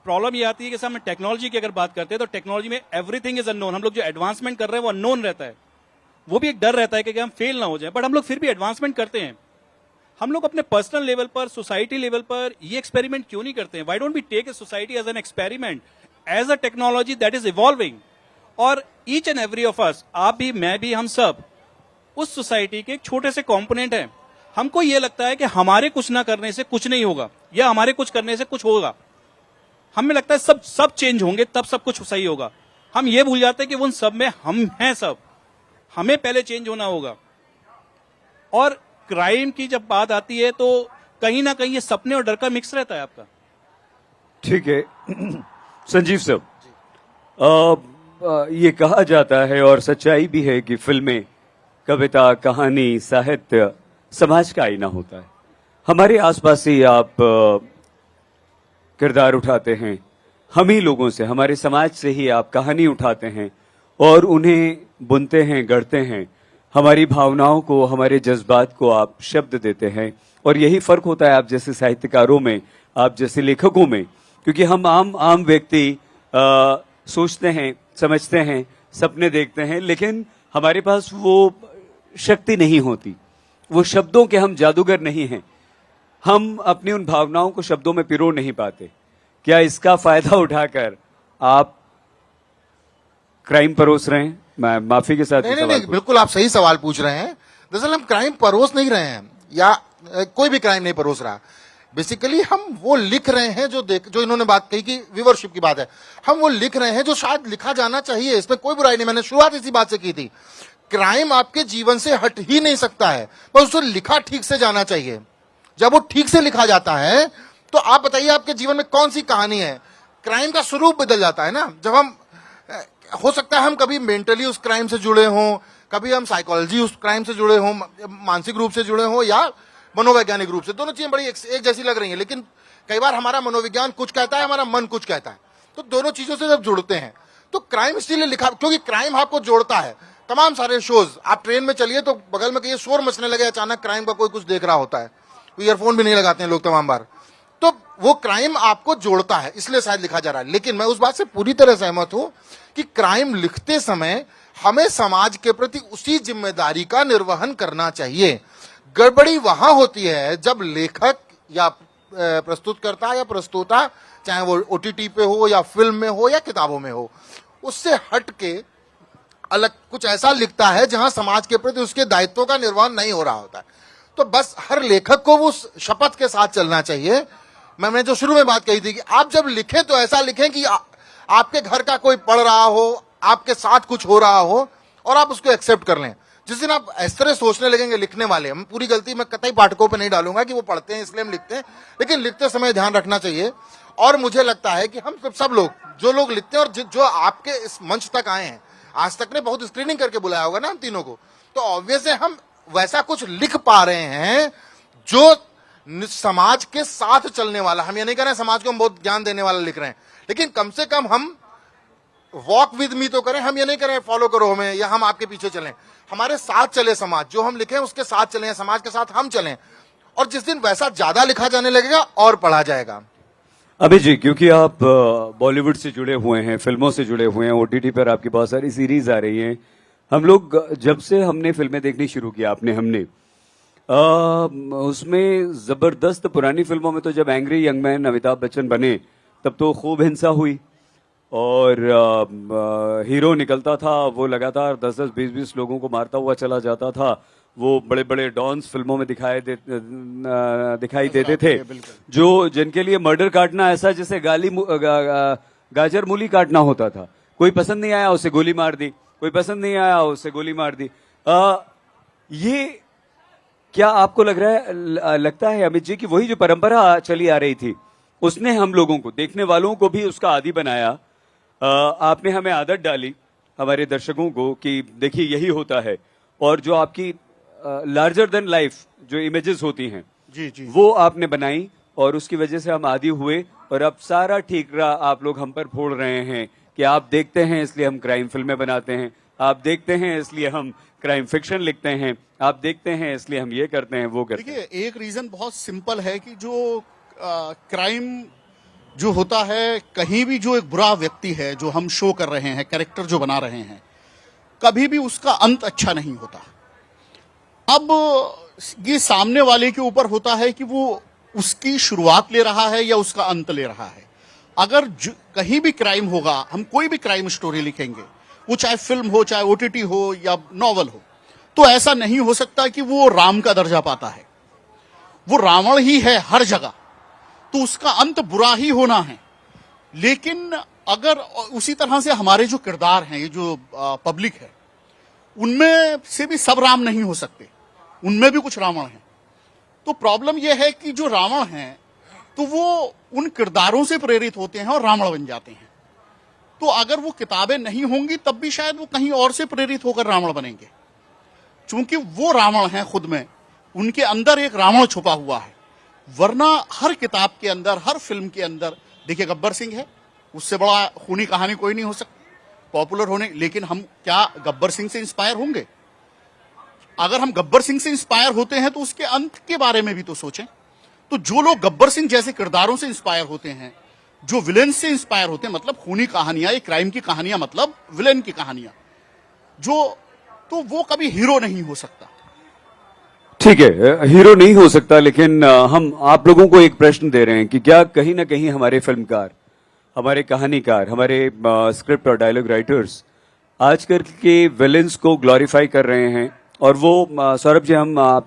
प्रॉब्लम ये आती है कि हम टेक्नोलॉजी की अगर बात करते हैं तो टेक्नोलॉजी में एवरीथिंग इज अननोन। हम लोग जो एडवांसमेंट कर रहे हैं वो अननोन रहता है, वो भी एक डर रहता है कि हम फेल ना हो जाए, बट हम लोग फिर भी एडवांसमेंट करते हैं। हम लोग अपने पर्सनल लेवल पर, सोसाइटी लेवल पर ये एक्सपेरिमेंट क्यों नहीं करते हैं? Why don't we take a society as an experiment, as a technology that is evolving, और each and every of us, आप भी, मैं भी, हम सब उस सोसाइटी के एक छोटे से कंपोनेंट हैं। हमको ये लगता है कि हमारे कुछ ना करने से कुछ नहीं होगा, या हमारे कुछ करने से कुछ होगा। हमें लगता है सब चेंज होंगे तब सब कुछ सही होगा। हम ये भूल जाते हैं कि उन सब में हम हैं, सब हमें पहले चेंज होना होगा। और क्राइम की जब बात आती है तो कहीं ना कहीं ये सपने और डर का मिक्स रहता है आपका। ठीक है संजीव साहब, ये कहा जाता है और सच्चाई भी है कि फिल्में, कविता, कहानी, साहित्य समाज का आईना होता है। हमारे आसपास ही आप किरदार उठाते हैं, हम ही लोगों से, हमारे समाज से ही आप कहानी उठाते हैं और उन्हें बुनते हैं, गढ़ते हैं। हमारी भावनाओं को, हमारे जज्बात को आप शब्द देते हैं, और यही फर्क होता है आप जैसे साहित्यकारों में, आप जैसे लेखकों में, क्योंकि हम आम व्यक्ति सोचते हैं, समझते हैं, सपने देखते हैं, लेकिन हमारे पास वो शक्ति नहीं होती, वो शब्दों के हम जादूगर नहीं हैं, हम अपनी उन भावनाओं को शब्दों में पिरो नहीं पाते। क्या इसका फायदा उठाकर आप क्राइम परोस रहे हैं? मैं माफी के साथ नहीं, बिल्कुल आप सही सवाल पूछ रहे हैं। दरअसल हम क्राइम परोस नहीं रहे हैं, या कोई भी क्राइम नहीं परोस रहा। बेसिकली हम वो लिख रहे हैं जो इन्होंने बात कही कि व्यूअरशिप की बात है, हम वो लिख रहे हैं जो शायद लिखा जाना चाहिए। इसमें कोई बुराई नहीं, मैंने शुरुआत इसी बात से की थी। क्राइम आपके जीवन से हट ही नहीं सकता है, बस उसे लिखा ठीक से जाना चाहिए। जब वो ठीक से लिखा जाता है तो आप बताइए आपके जीवन में कौन सी कहानी है, क्राइम का स्वरूप बदल जाता है ना। जब हम, हो सकता है हम कभी मेंटली उस क्राइम से जुड़े हों, कभी हम साइकोलॉजी उस क्राइम से जुड़े हों, मानसिक रूप से जुड़े हों, या मनोवैज्ञानिक रूप से। दोनों चीजें बड़ी एक जैसी लग रही हैं, लेकिन कई बार हमारा मनोविज्ञान कुछ कहता है, हमारा मन कुछ कहता है। तो दोनों चीजों से जब जुड़ते हैं तो क्राइम इसलिए लिखा, क्योंकि क्राइम आपको जोड़ता है। तमाम सारे शोज, आप ट्रेन में चलिए तो बगल में कहीं शोर मचने लगे, अचानक क्राइम का कोई कुछ देख रहा होता है, ईयरफोन भी नहीं लगाते हैं लोग तमाम बार, तो वो क्राइम आपको जोड़ता है, इसलिए शायद लिखा जा रहा है। लेकिन मैं उस बात से पूरी तरह सहमत हूं कि क्राइम लिखते समय हमें समाज के प्रति उसी जिम्मेदारी का निर्वहन करना चाहिए। गड़बड़ी वहां होती है जब लेखक या प्रस्तुतकर्ता या प्रस्तोता, चाहे वो OTT पे हो या फिल्म में हो या किताबों में हो, उससे हट के अलग कुछ ऐसा लिखता है जहां समाज के प्रति उसके दायित्वों का निर्वहन नहीं हो रहा होता है। तो बस हर लेखक को उस शपथ के साथ चलना चाहिए। मैंने जो शुरू में बात कही थी कि आप जब लिखें तो ऐसा लिखें कि आपके घर का कोई पढ़ रहा हो, आपके साथ कुछ हो रहा हो और आप उसको एक्सेप्ट कर लें। जिस दिन आप इस तरह सोचने लगेंगे लिखने वाले, हम पूरी गलती मैं कतई पाठकों पे नहीं डालूंगा कि वो पढ़ते हैं इसलिए हम लिखते हैं, लेकिन लिखते समय ध्यान रखना चाहिए। और मुझे लगता है कि हम सब लोग जो लोग लिखते हैं और जो आपके इस मंच तक आए हैं, आज तक ने बहुत स्क्रीनिंग करके बुलाया होगा ना हम तीनों को, तो ऑब्वियस है हम वैसा कुछ लिख पा रहे हैं जो समाज के साथ चलने वाला। हम ये नहीं कह रहे हैं समाज को हम बहुत ज्ञान देने वाला लिख रहे हैं, लेकिन कम से कम हम वॉक विद मी तो करें। हम ये नहीं करें फॉलो करो हमें या हम आपके पीछे चलें, हमारे साथ चले समाज, जो हम लिखें उसके साथ चलें, समाज के साथ हम चलें। और जिस दिन वैसा ज्यादा लिखा जाने लगेगा और पढ़ा जाएगा। अभी जी, क्योंकि आप बॉलीवुड से जुड़े हुए हैं, फिल्मों से जुड़े हुए हैं, ओटीटी पर आपकी बहुत सारी सीरीज आ रही हैं। हम लोग जब से हमने फिल्में देखनी शुरू किया, हमने उसमें जबरदस्त पुरानी फिल्मों में तो जब angry young man Amitabh Bachchan बने तब तो खूब हिंसा हुई और हीरो निकलता था, वो लगातार 10-10, 20-20 लोगों को मारता हुआ चला जाता था। वो बड़े बड़े डॉन्स फिल्मों में दिखाई देते थे, जो जिनके लिए मर्डर काटना ऐसा जैसे गाजर मूली काटना होता था। कोई पसंद नहीं आया उसे गोली मार दी, कोई पसंद नहीं आया उसे गोली मार दी। ये क्या आपको लगता है अमित जी कि वही जो परंपरा चली आ रही थी उसने हम लोगों को, देखने वालों को भी उसका आदी बनाया? आपने हमें आदत डाली, हमारे दर्शकों को, कि देखिए यही होता है, और जो आपकी लार्जर देन लाइफ जो इमेजेस होती हैं जी वो आपने बनाई और उसकी वजह से हम आदी हुए। और अब सारा ठीकरा आप लोग हम पर फोड़ रहे हैं कि आप देखते हैं इसलिए हम क्राइम फिल्में बनाते हैं, आप देखते हैं इसलिए हम क्राइम फिक्शन लिखते हैं, आप देखते हैं इसलिए हम ये करते हैं वो करते हैं। देखिए, एक रीजन बहुत सिंपल है कि जो क्राइम जो होता है, कहीं भी जो एक बुरा व्यक्ति है जो हम शो कर रहे हैं, कैरेक्टर जो बना रहे हैं, कभी भी उसका अंत अच्छा नहीं होता। अब ये सामने वाले के ऊपर होता है कि वो उसकी शुरुआत ले रहा है या उसका अंत ले रहा है। अगर कहीं भी क्राइम होगा, हम कोई भी क्राइम स्टोरी लिखेंगे, वो चाहे फिल्म हो, चाहे ओटीटी हो या नॉवल हो, तो ऐसा नहीं हो सकता कि वो राम का दर्जा पाता है। वो रावण ही है हर जगह, तो उसका अंत बुरा ही होना है। लेकिन अगर उसी तरह से हमारे जो किरदार हैं, ये जो पब्लिक है, उनमें से भी सब राम नहीं हो सकते, उनमें भी कुछ रावण हैं। तो प्रॉब्लम यह है कि जो रावण हैं तो वो उन किरदारों से प्रेरित होते हैं और रावण बन जाते हैं। तो अगर वो किताबें नहीं होंगी तब भी शायद वो कहीं और से प्रेरित होकर रावण बनेंगे, क्योंकि वो रावण हैं खुद में, उनके अंदर एक रावण छुपा हुआ है। वरना हर किताब के अंदर, हर फिल्म के अंदर, देखिए गब्बर सिंह है, उससे बड़ा खूनी कहानी कोई नहीं हो सकती पॉपुलर होने। लेकिन हम क्या गब्बर सिंह से इंस्पायर होंगे? अगर हम गब्बर सिंह से इंस्पायर होते हैं तो उसके अंत के बारे में भी तो सोचें। तो जो लोग गब्बर सिंह जैसे किरदारों से इंस्पायर होते हैं, जो विलेन से इंस्पायर होते हैं, मतलब खूनी कहानियां, ये क्राइम की कहानियां, मतलब विलेन की कहानियां, तो वो कभी हीरो नहीं हो सकता। ठीक है, हीरो नहीं हो सकता, लेकिन हम आप लोगों को एक प्रश्न दे रहे हैं कि क्या कहीं ना कहीं हमारे फिल्मकार, हमारे कहानीकार, हमारे स्क्रिप्ट और डायलॉग राइटर्स आजकल के विलेंस को ग्लोरीफाई कर रहे हैं? और वो सौरभ जी, हम आप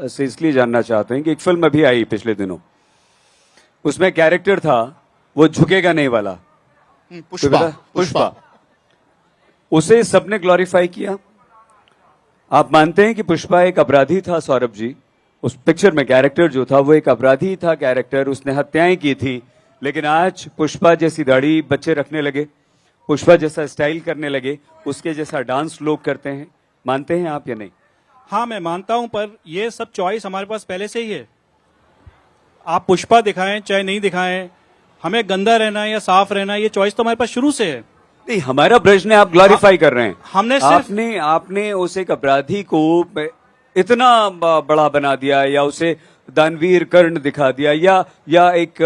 से इसलिए जानना चाहते हैं कि एक फिल्म अभी आई पिछले दिनों, उसमें कैरेक्टर था वो झुकेगा नहीं वाला, पुष्पा। उसे सबने ग्लोरीफाई किया। आप मानते हैं कि पुष्पा एक अपराधी था सौरभ जी? उस पिक्चर में कैरेक्टर जो था वो एक अपराधी था कैरेक्टर, उसने हत्याएं की थी, लेकिन आज पुष्पा जैसी दाढ़ी बच्चे रखने लगे, पुष्पा जैसा स्टाइल करने लगे, उसके जैसा डांस लोग करते हैं। मानते हैं आप या नहीं? हाँ, मैं मानता हूं, पर ये सब चॉइस हमारे पास पहले से ही है। आप पुष्पा दिखाएं चाहे नहीं दिखाएं, हमें गंदा रहना है या साफ रहना है, ये चॉइस तो हमारे पास शुरू से है। नहीं, हमारा प्रश्न है, आप ग्लोरीफाई कर रहे हैं। हमने सिर्फ आपने उस एक अपराधी को इतना बड़ा बना दिया, या उसे दानवीर कर्ण दिखा दिया, या एक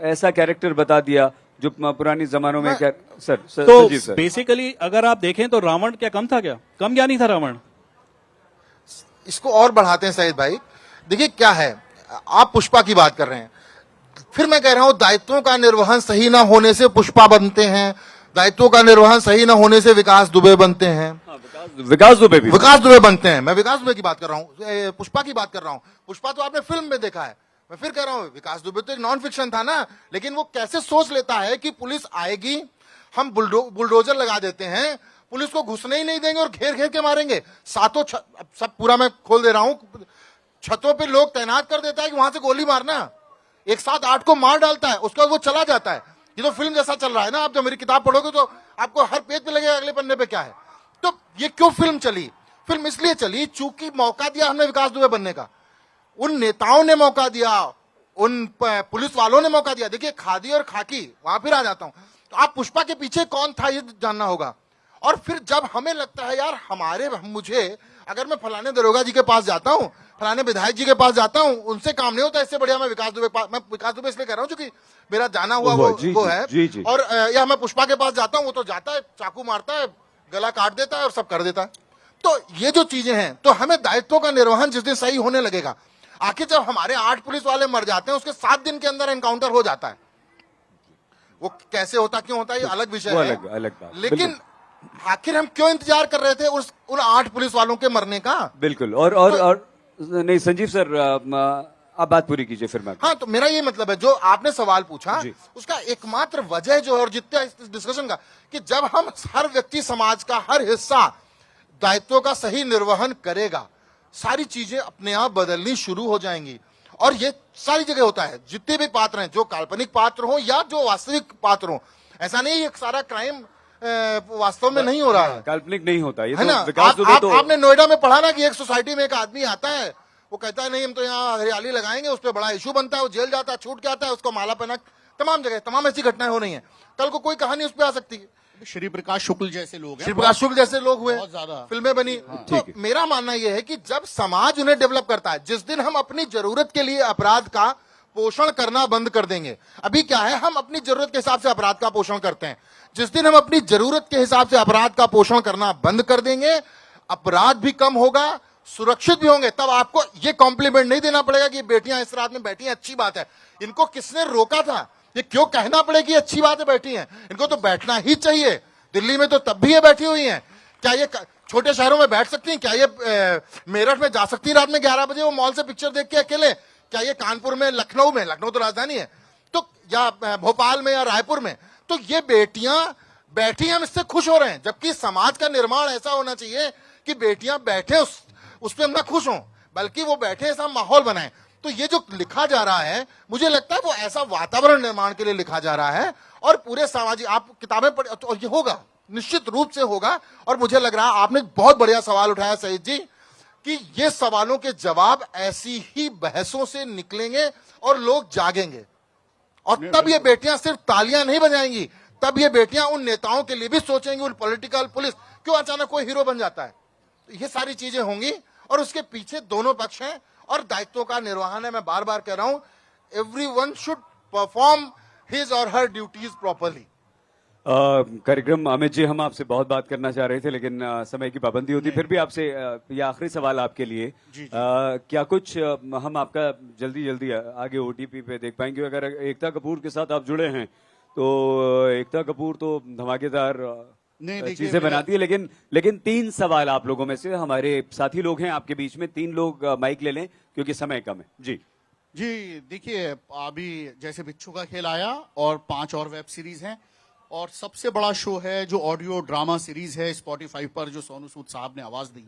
ऐसा कैरेक्टर बता दिया जो पुरानी जमानों में क्या सर तो जी सर। बेसिकली अगर आप देखें तो रावण क्या कम था? क्या कम ज्ञानी था रावण? इसको और बढ़ाते हैं सईद भाई। देखिए क्या है, आप पुष्पा की बात कर रहे हैं, फिर मैं कह रहा हूं दायित्वों का निर्वहन सही ना होने से पुष्पा बनते हैं, दायित्वों का निर्वहन सही ना होने से विकास दुबे बनते हैं। विकास दुबे बनते हैं। मैं विकास दुबे की बात कर रहा हूं, पुष्पा की बात कर रहा हूं। पुष्पा तो आपने फिल्म में देखा है, मैं फिर कह रहा हूं, विकास दुबे तो एक नॉन फिक्शन था ना, लेकिन वो कैसे सोच लेता है कि पुलिस आएगी, हम बुलडोजर लगा देते हैं, पुलिस को घुसने ही नहीं देंगे और घेर घेर के मारेंगे। सातों सब पूरा मैं खोल दे रहा हूं, छतों पे लोग तैनात कर देता है कि वहां से गोली मारना, एक साथ 8 को मार डालता है, उसके बाद वो चला जाता है। ये तो फिल्म जैसा चल रहा है ना, आप जब मेरी किताब पढ़ोगे तो आपको हर पेज पे लगेगा अगले पन्ने पे क्या है। तो ये क्यों फिल्म चली? फिल्म इसलिए चली चूंकि मौका दिया हमने विकास दुबे बनने का, उन नेताओं ने मौका दिया, उन पुलिस वालों ने मौका दिया। देखिए खादी और खाकी, वहां फिर आ जाता हूं, तो आप पुष्पा के पीछे कौन था ये जानना होगा। और फिर जब हमें लगता है यार मुझे अगर मैं फलाने दरोगा जी के पास जाता हूं, फलाने विधायक जी के पास जाता हूं, उनसे काम नहीं होता, इससे बढ़िया मैं विकास दुबे इसलिए कह रहा हूं क्योंकि मेरा जाना हुआ वो है। और या मैं पुष्पा के पास जाता हूं, वो तो जाता है, चाकू मारता है, गला काट देता है और सब कर देता है। तो ये जो चीजें हैं, तो हमें दायित्वों का निर्वहन जिस दिन सही होने लगेगा, आखिर जब हमारे 8 पुलिस वाले मर जाते हैं, उसके 7 दिन के अंदर एनकाउंटर हो जाता है। वो कैसे होता, क्यों होता है, ये अलग विषय है, अलग बात। लेकिन आखिर हम क्यों इंतजार कर रहे थे उन 8 पुलिस वालों के मरने का? बिल्कुल। और नहीं संजीव सर, आप बात पूरी कीजिए फिर मैं। हाँ, तो मेरा ये मतलब है, जो आपने सवाल पूछा उसका एकमात्र वजह जो है, और जितना इस डिस्कशन का, कि जब हम हर व्यक्ति, समाज का हर हिस्सा दायित्वों का सही निर्वहन करेगा, सारी चीजें अपने आप बदलनी शुरू हो जाएंगी। और ये सारी जगह होता है, जितने भी पात्र हैं, जो काल्पनिक पात्र हो या जो वास्तविक पात्र हो, ऐसा नहीं ये सारा क्राइम वास्तव में नहीं हो रहा है, काल्पनिक नहीं होता ये, है ना। विकास दुबे तो आपने नोएडा में पढ़ा ना कि एक सोसाइटी में एक आदमी आता है, वो कहता है नहीं हम तो यहाँ हरियाली लगाएंगे, उस पर बड़ा इशू बनता है, वो जेल जाता है, छूट के आता है, उसको माला पहना, तमाम जगह तमाम ऐसी घटनाएं हो रही हैं। कल को कोई कहानी उस पर आ सकती है। श्री प्रकाश शुक्ल जैसे लोग हैं, श्री प्रकाश शुक्ल जैसे लोग हुए, बहुत ज्यादा फिल्में बनी। तो मेरा मानना यह है कि जब समाज उन्हें डेवलप करता है, जिस दिन हम अपनी जरूरत के लिए अपराध का पोषण करना बंद कर देंगे, अभी क्या है, हम अपनी जरूरत के हिसाब से अपराध का पोषण करते हैं, जिस दिन हम अपनी जरूरत के हिसाब से अपराध का पोषण करना बंद कर देंगे, अपराध भी कम होगा, सुरक्षित भी होंगे। तब आपको ये कॉम्प्लीमेंट नहीं देना पड़ेगा कि बेटियां इस रात में बैठी हैं, अच्छी बात है। इनको किसने रोका था? ये क्यों कहना पड़े कि अच्छी बात है बैठी हैं? इनको तो बैठना ही चाहिए। दिल्ली में तो तब भी ये बैठी हुई हैं। क्या ये छोटे शहरों में बैठ सकती हैं? क्या ये मेरठ में जा सकती है रात में 11 बजे वो मॉल से पिक्चर देख के अकेले? क्या ये कानपुर में, लखनऊ तो राजधानी है, तो या भोपाल में या रायपुर में, तो ये बेटियां बैठी, हम इससे खुश हो रहे हैं। जबकि समाज का निर्माण ऐसा होना चाहिए कि बेटियां बैठे, उस पर हम ना खुश हों, बल्कि वो बैठे ऐसा माहौल बनाए। तो ये जो लिखा जा रहा है, मुझे लगता है वो ऐसा वातावरण निर्माण के लिए लिखा जा रहा है। और पूरे सामाजिक, आप किताबें पढ़, तो ये होगा, निश्चित रूप से होगा। और मुझे लग रहा है आपने बहुत बढ़िया सवाल उठाया सईद जी, कि ये सवालों के जवाब ऐसी ही बहसों से निकलेंगे और लोग जागेंगे। और तब ये बेटियां सिर्फ तालियां नहीं बजाएंगी, तब ये बेटियां उन नेताओं के लिए भी सोचेंगी, उन पॉलिटिकल पुलिस क्यों अचानक कोई हीरो बन जाता है। तो ये सारी चीजें होंगी और उसके पीछे दोनों पक्ष हैं और दायित्वों का निर्वहन है। मैं बार बार कह रहा हूं, एवरीवन शुड परफॉर्म हिज और हर ड्यूटीज प्रॉपरली। कार्यक्रम अमित जी, हम आपसे बहुत बात करना चाह रहे थे, लेकिन समय की पाबंदी होती, फिर भी आपसे ये आखिरी सवाल आपके लिए, क्या कुछ हम आपका जल्दी आगे ओटीपी पे देख पाएंगे? अगर एकता कपूर के साथ आप जुड़े हैं, तो एकता कपूर तो धमाकेदार चीजें बनाती है, लेकिन 3 सवाल आप लोगों में से, हमारे साथी लोग हैं आपके बीच में, 3 लोग माइक ले लें क्योंकि समय कम है। जी देखिए, अभी जैसे बिच्छू का खेल आया और 5 और वेब सीरीज हैं, और सबसे बड़ा शो है जो ऑडियो ड्रामा सीरीज है स्पॉटिफाई पर, जो सोनू सूद साहब ने आवाज दी।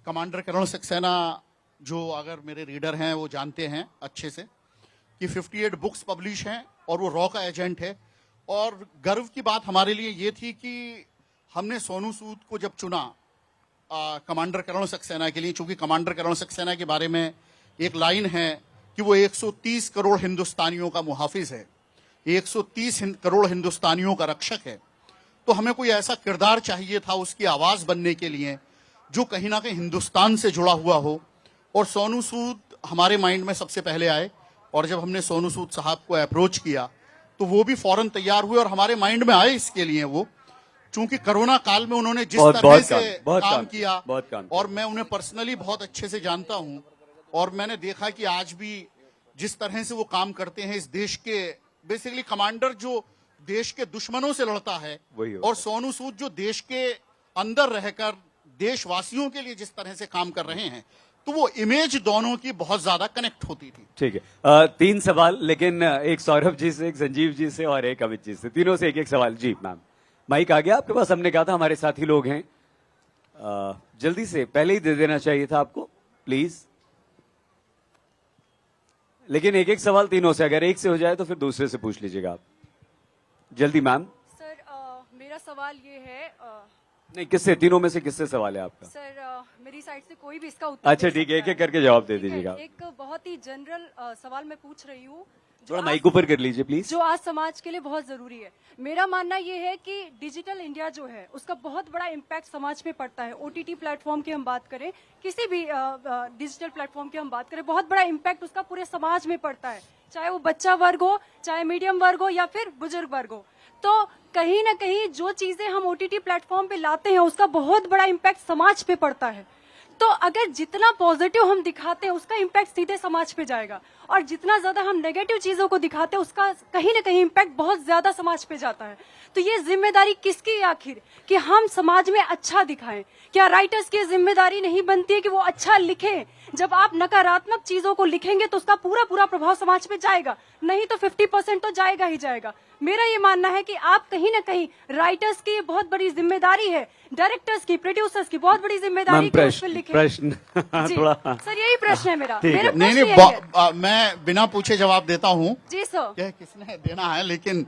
कमांडर करण सक्सेना, जो अगर मेरे रीडर हैं वो जानते हैं अच्छे से कि 58 बुक्स पब्लिश हैं और वो रॉ का एजेंट है। और गर्व की बात हमारे लिए ये थी कि हमने सोनू सूद को जब चुना कमांडर करण सक्सेना के लिए, चूंकि कमांडर करण सक्सेना के बारे में एक लाइन है कि वो 130 करोड़ हिंदुस्तानियों का मुहाफिज है, 130 करोड़ हिंदुस्तानियों का रक्षक है। तो हमें कोई ऐसा किरदार चाहिए था उसकी आवाज बनने के लिए जो कहीं ना कहीं हिंदुस्तान से जुड़ा हुआ हो। और सोनू सूद हमारे माइंड में सबसे पहले आए, और जब हमने सोनू सूद साहब को अप्रोच किया तो वो भी फौरन तैयार हुए और हमारे माइंड में आए इसके लिए। वो चूंकि कोरोना काल में उन्होंने जिस तरह से काम किया, और मैं उन्हें पर्सनली बहुत अच्छे से जानता हूं, और मैंने देखा कि आज भी जिस तरह से वो काम करते हैं इस देश के, बेसिकली कमांडर जो देश के दुश्मनों से लड़ता है, और सोनू सूद जो देश के अंदर रहकर देशवासियों के लिए जिस तरह से काम कर रहे हैं, तो वो इमेज दोनों की बहुत ज्यादा कनेक्ट होती थी। ठीक है, 3 सवाल, लेकिन एक सौरभ जी से, एक संजीव जी से और एक अमित जी से, तीनों से एक एक सवाल। जी मैम, माइक आ गया आपके पास? हमने कहा था हमारे साथी लोग हैं, जल्दी से पहले ही दे देना चाहिए था आपको, प्लीज। लेकिन एक एक सवाल तीनों से, अगर एक से हो जाए तो फिर दूसरे से पूछ लीजिएगा आप। जल्दी मैम। सर मेरा सवाल ये है नहीं, किससे, तीनों में से किससे सवाल है आपका? सर मेरी साइड से कोई भी इसका उत्तर अच्छा दे ठीक है, एक सकता एक करके जवाब दे ठीक है, दीजिएगा। एक बहुत ही जनरल सवाल मैं पूछ रही हूँ जो थोड़ा आज- माइक ऊपर कर लीजिए प्लीज। जो आज समाज के लिए बहुत जरूरी है। मेरा मानना ये है कि डिजिटल इंडिया जो है उसका बहुत बड़ा इम्पैक्ट समाज पे पड़ता है। ओटीटी प्लेटफॉर्म की हम बात करें, किसी भी डिजिटल प्लेटफॉर्म की हम बात करें, बहुत बड़ा इम्पैक्ट उसका पूरे समाज में पड़ता है, चाहे वो बच्चा वर्ग हो, चाहे मीडियम वर्ग हो या फिर बुजुर्ग वर्ग हो। तो कहीं ना कहीं जो चीजें हम ओटीटी प्लेटफॉर्म पे लाते हैं उसका बहुत बड़ा इम्पैक्ट समाज पे पड़ता है। तो अगर जितना पॉजिटिव हम दिखाते हैं उसका इम्पैक्ट सीधे समाज पे जाएगा, और जितना ज्यादा हम नेगेटिव चीजों को दिखाते हैं उसका कहीं ना कहीं इम्पैक्ट बहुत ज्यादा समाज पे जाता है। तो ये जिम्मेदारी किसकी है आखिर कि हम समाज में अच्छा दिखाएं? क्या राइटर्स की जिम्मेदारी नहीं बनती है कि वो अच्छा लिखें? जब आप नकारात्मक चीजों को लिखेंगे तो उसका पूरा पूरा प्रभाव समाज पे जाएगा, नहीं तो 50% तो जाएगा ही जाएगा। मेरा ये मानना है कि आप कहीं ना कहीं राइटर्स की बहुत बड़ी जिम्मेदारी है, डायरेक्टर्स की, प्रोड्यूसर्स की बहुत बड़ी जिम्मेदारी मैम, है कि उस पे लिखें। प्रश्न जी, थोड़ा सर यही प्रश्न है मेरा। ठीक है। मेरा नहीं प्रश्न नहीं, यही है। मैं बिना पूछे जवाब देता हूँ। जी सर। यह किसने देना है, लेकिन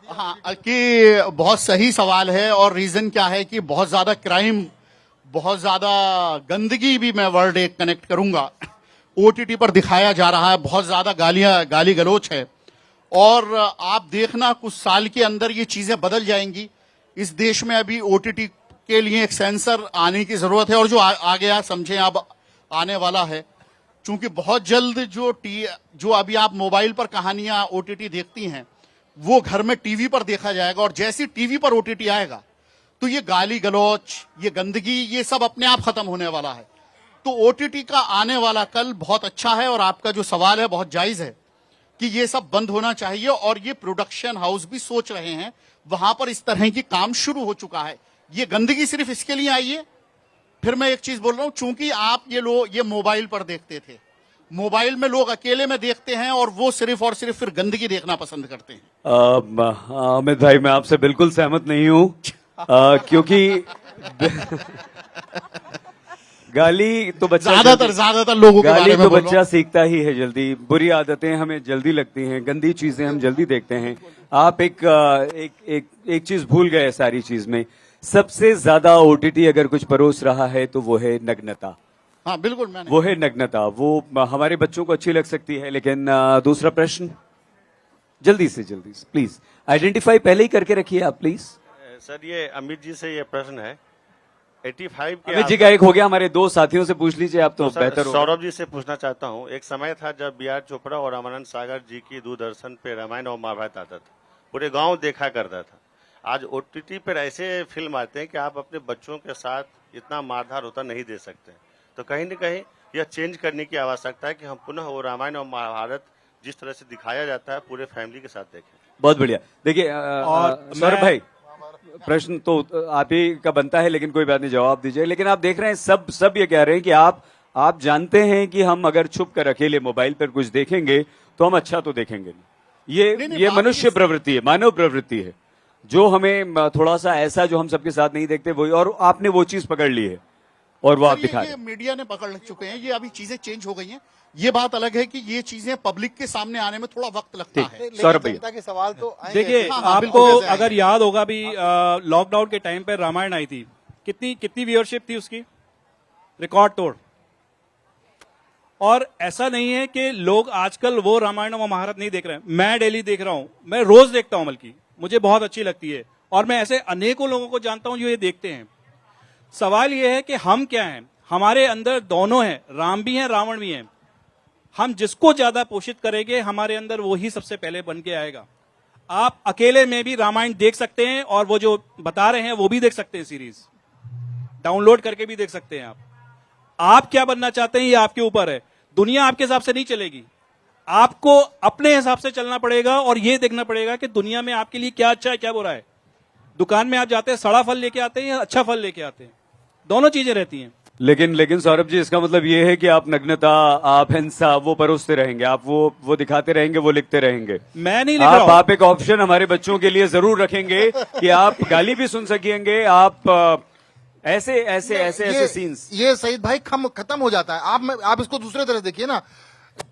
हाँ कि बहुत सही सवाल है। और रीजन क्या है कि बहुत ज्यादा क्राइम, बहुत ज्यादा गंदगी भी, मैं वर्ड एक कनेक्ट करूंगा, ओटीटी पर दिखाया जा रहा है। बहुत ज्यादा गाली गलोच है। और आप देखना कुछ साल के अंदर ये चीजें बदल जाएंगी। इस देश में अभी ओटीटी के लिए एक सेंसर आने की जरूरत है, और जो आ गया समझे अब आने वाला है। चूंकि बहुत जल्द जो अभी आप मोबाइल पर कहानियां ओटीटी देखती हैं वो घर में टीवी पर देखा जाएगा, और जैसे टीवी पर ओटीटी आएगा तो ये गाली गलौच, ये गंदगी, ये सब अपने आप खत्म होने वाला है। तो ओटीटी का आने वाला कल बहुत अच्छा है। और आपका जो सवाल है बहुत जायज है कि ये सब बंद होना चाहिए, और ये प्रोडक्शन हाउस भी सोच रहे हैं, वहां पर इस तरह की काम शुरू हो चुका है। ये गंदगी सिर्फ इसके लिए आई है। फिर मैं एक चीज बोल रहा हूं, चूंकि आप ये मोबाइल पर देखते थे, मोबाइल में लोग अकेले में देखते हैं और वो सिर्फ और सिर्फ फिर गंदगी देखना पसंद करते हैं। अमित भाई, मैं आपसे बिल्कुल सहमत नहीं हूं, क्योंकि गाली तो बच्चा ज्यादातर लोगों के गाली बारे में तो बोल रहा बच्चा सीखता ही है जल्दी। बुरी आदतें हमें जल्दी लगती हैं, गंदी चीजें हम जल्दी देखते हैं। आप एक चीज भूल गए सारी चीज में। सबसे ज्यादा ओटीटी अगर कुछ परोस रहा है तो वो है नग्नता। हाँ बिल्कुल, वो है नग्नता। वो हमारे बच्चों को अच्छी लग सकती है, लेकिन दूसरा प्रश्न जल्दी से प्लीज आइडेंटिफाई पहले ही करके रखिए आप प्लीज। सर ये अमित जी से ये प्रश्न है, 85 के अमित जी का एक हो गया, हमारे 2 साथियों से पूछ लीजिए आप तो सर, बेहतर होगा। सौरभ जी से पूछना चाहता हूँ। एक समय था जब बी आर चोपड़ा और रामानंद सागर जी की दूरदर्शन पे रामायण और महाभारत आता था, पूरे गांव देखा करता था। आज ओटीटी पर ऐसे फिल्म आते हैं कि आप अपने बच्चों के साथ इतना मारधार होता नहीं दे सकते। तो कहीं न कहीं यह चेंज करने की आवश्यकता है कि हम पुनः वो रामायण और महाभारत जिस तरह से दिखाया जाता है पूरे फैमिली के साथ देखें। बहुत बढ़िया। देखिए और सौरभ भाई, प्रश्न तो आप ही का बनता है, लेकिन कोई बात नहीं, जवाब दीजिए। लेकिन आप देख रहे हैं सब ये कह रहे हैं कि आप जानते हैं कि हम अगर छुप कर अकेले मोबाइल पर कुछ देखेंगे तो हम अच्छा तो देखेंगे नहीं। ये मनुष्य प्रवृत्ति है, मानव प्रवृत्ति है, जो हमें थोड़ा सा ऐसा जो हम सबके साथ नहीं देखते वही, और आपने वो चीज पकड़ ली है और वो आप दिखा रहे ये हैं। मीडिया ने पकड़ चुके हैं। ये अभी चीजें चेंज हो गई हैं। ये बात अलग है कि ये चीजें पब्लिक के सामने आने में थोड़ा वक्त लगता ठीक। है। लेकिन सौरभ भैया। जनता के सवाल तो आएंगे। देखिए, हाँ, हाँ, आपको बिल्कुल ऐसे अगर आएंगे। याद होगा भी लॉकडाउन के टाइम पे रामायण आई थी, कितनी व्यूअरशिप थी उसकी, रिकॉर्ड तोड़। और ऐसा नहीं है कि लोग आजकल वो रामायण और महाभारत नहीं देख रहे हैं। मैं डेली देख रहा हूं, मैं रोज देखता हूं, बल्कि मुझे बहुत अच्छी लगती है, और मैं ऐसे अनेकों लोगों को जानता हूं जो ये देखते हैं। सवाल ये है कि हम क्या हैं, हमारे अंदर दोनों हैं, राम भी हैं रावण भी हैं। हम जिसको ज्यादा पोषित करेंगे हमारे अंदर वो ही सबसे पहले बन के आएगा। आप अकेले में भी रामायण देख सकते हैं, और वो जो बता रहे हैं वो भी देख सकते हैं, सीरीज डाउनलोड करके भी देख सकते हैं। आप क्या बनना चाहते हैं ये आपके ऊपर है। दुनिया आपके हिसाब से नहीं चलेगी, आपको अपने हिसाब से चलना पड़ेगा, और ये देखना पड़ेगा कि दुनिया में आपके लिए क्या अच्छा है क्या बुरा है। दुकान में आप जाते हैं, सड़ा फल लेके आते हैं या अच्छा फल लेके आते हैं, दोनों चीजें रहती हैं। लेकिन सौरभ जी, इसका मतलब ये है कि आप नग्नता, आप हिंसा वो परोसते रहेंगे, आप वो दिखाते रहेंगे, वो लिखते रहेंगे। मैं नहीं लिख रहा हूं। आप एक ऑप्शन हमारे बच्चों के लिए जरूर रखेंगे कि आप गाली भी सुन सकेंगे, आप ऐसे सीन्स। ये सईद भाई खत्म हो जाता है। आप इसको दूसरे तरह से देखिए ना,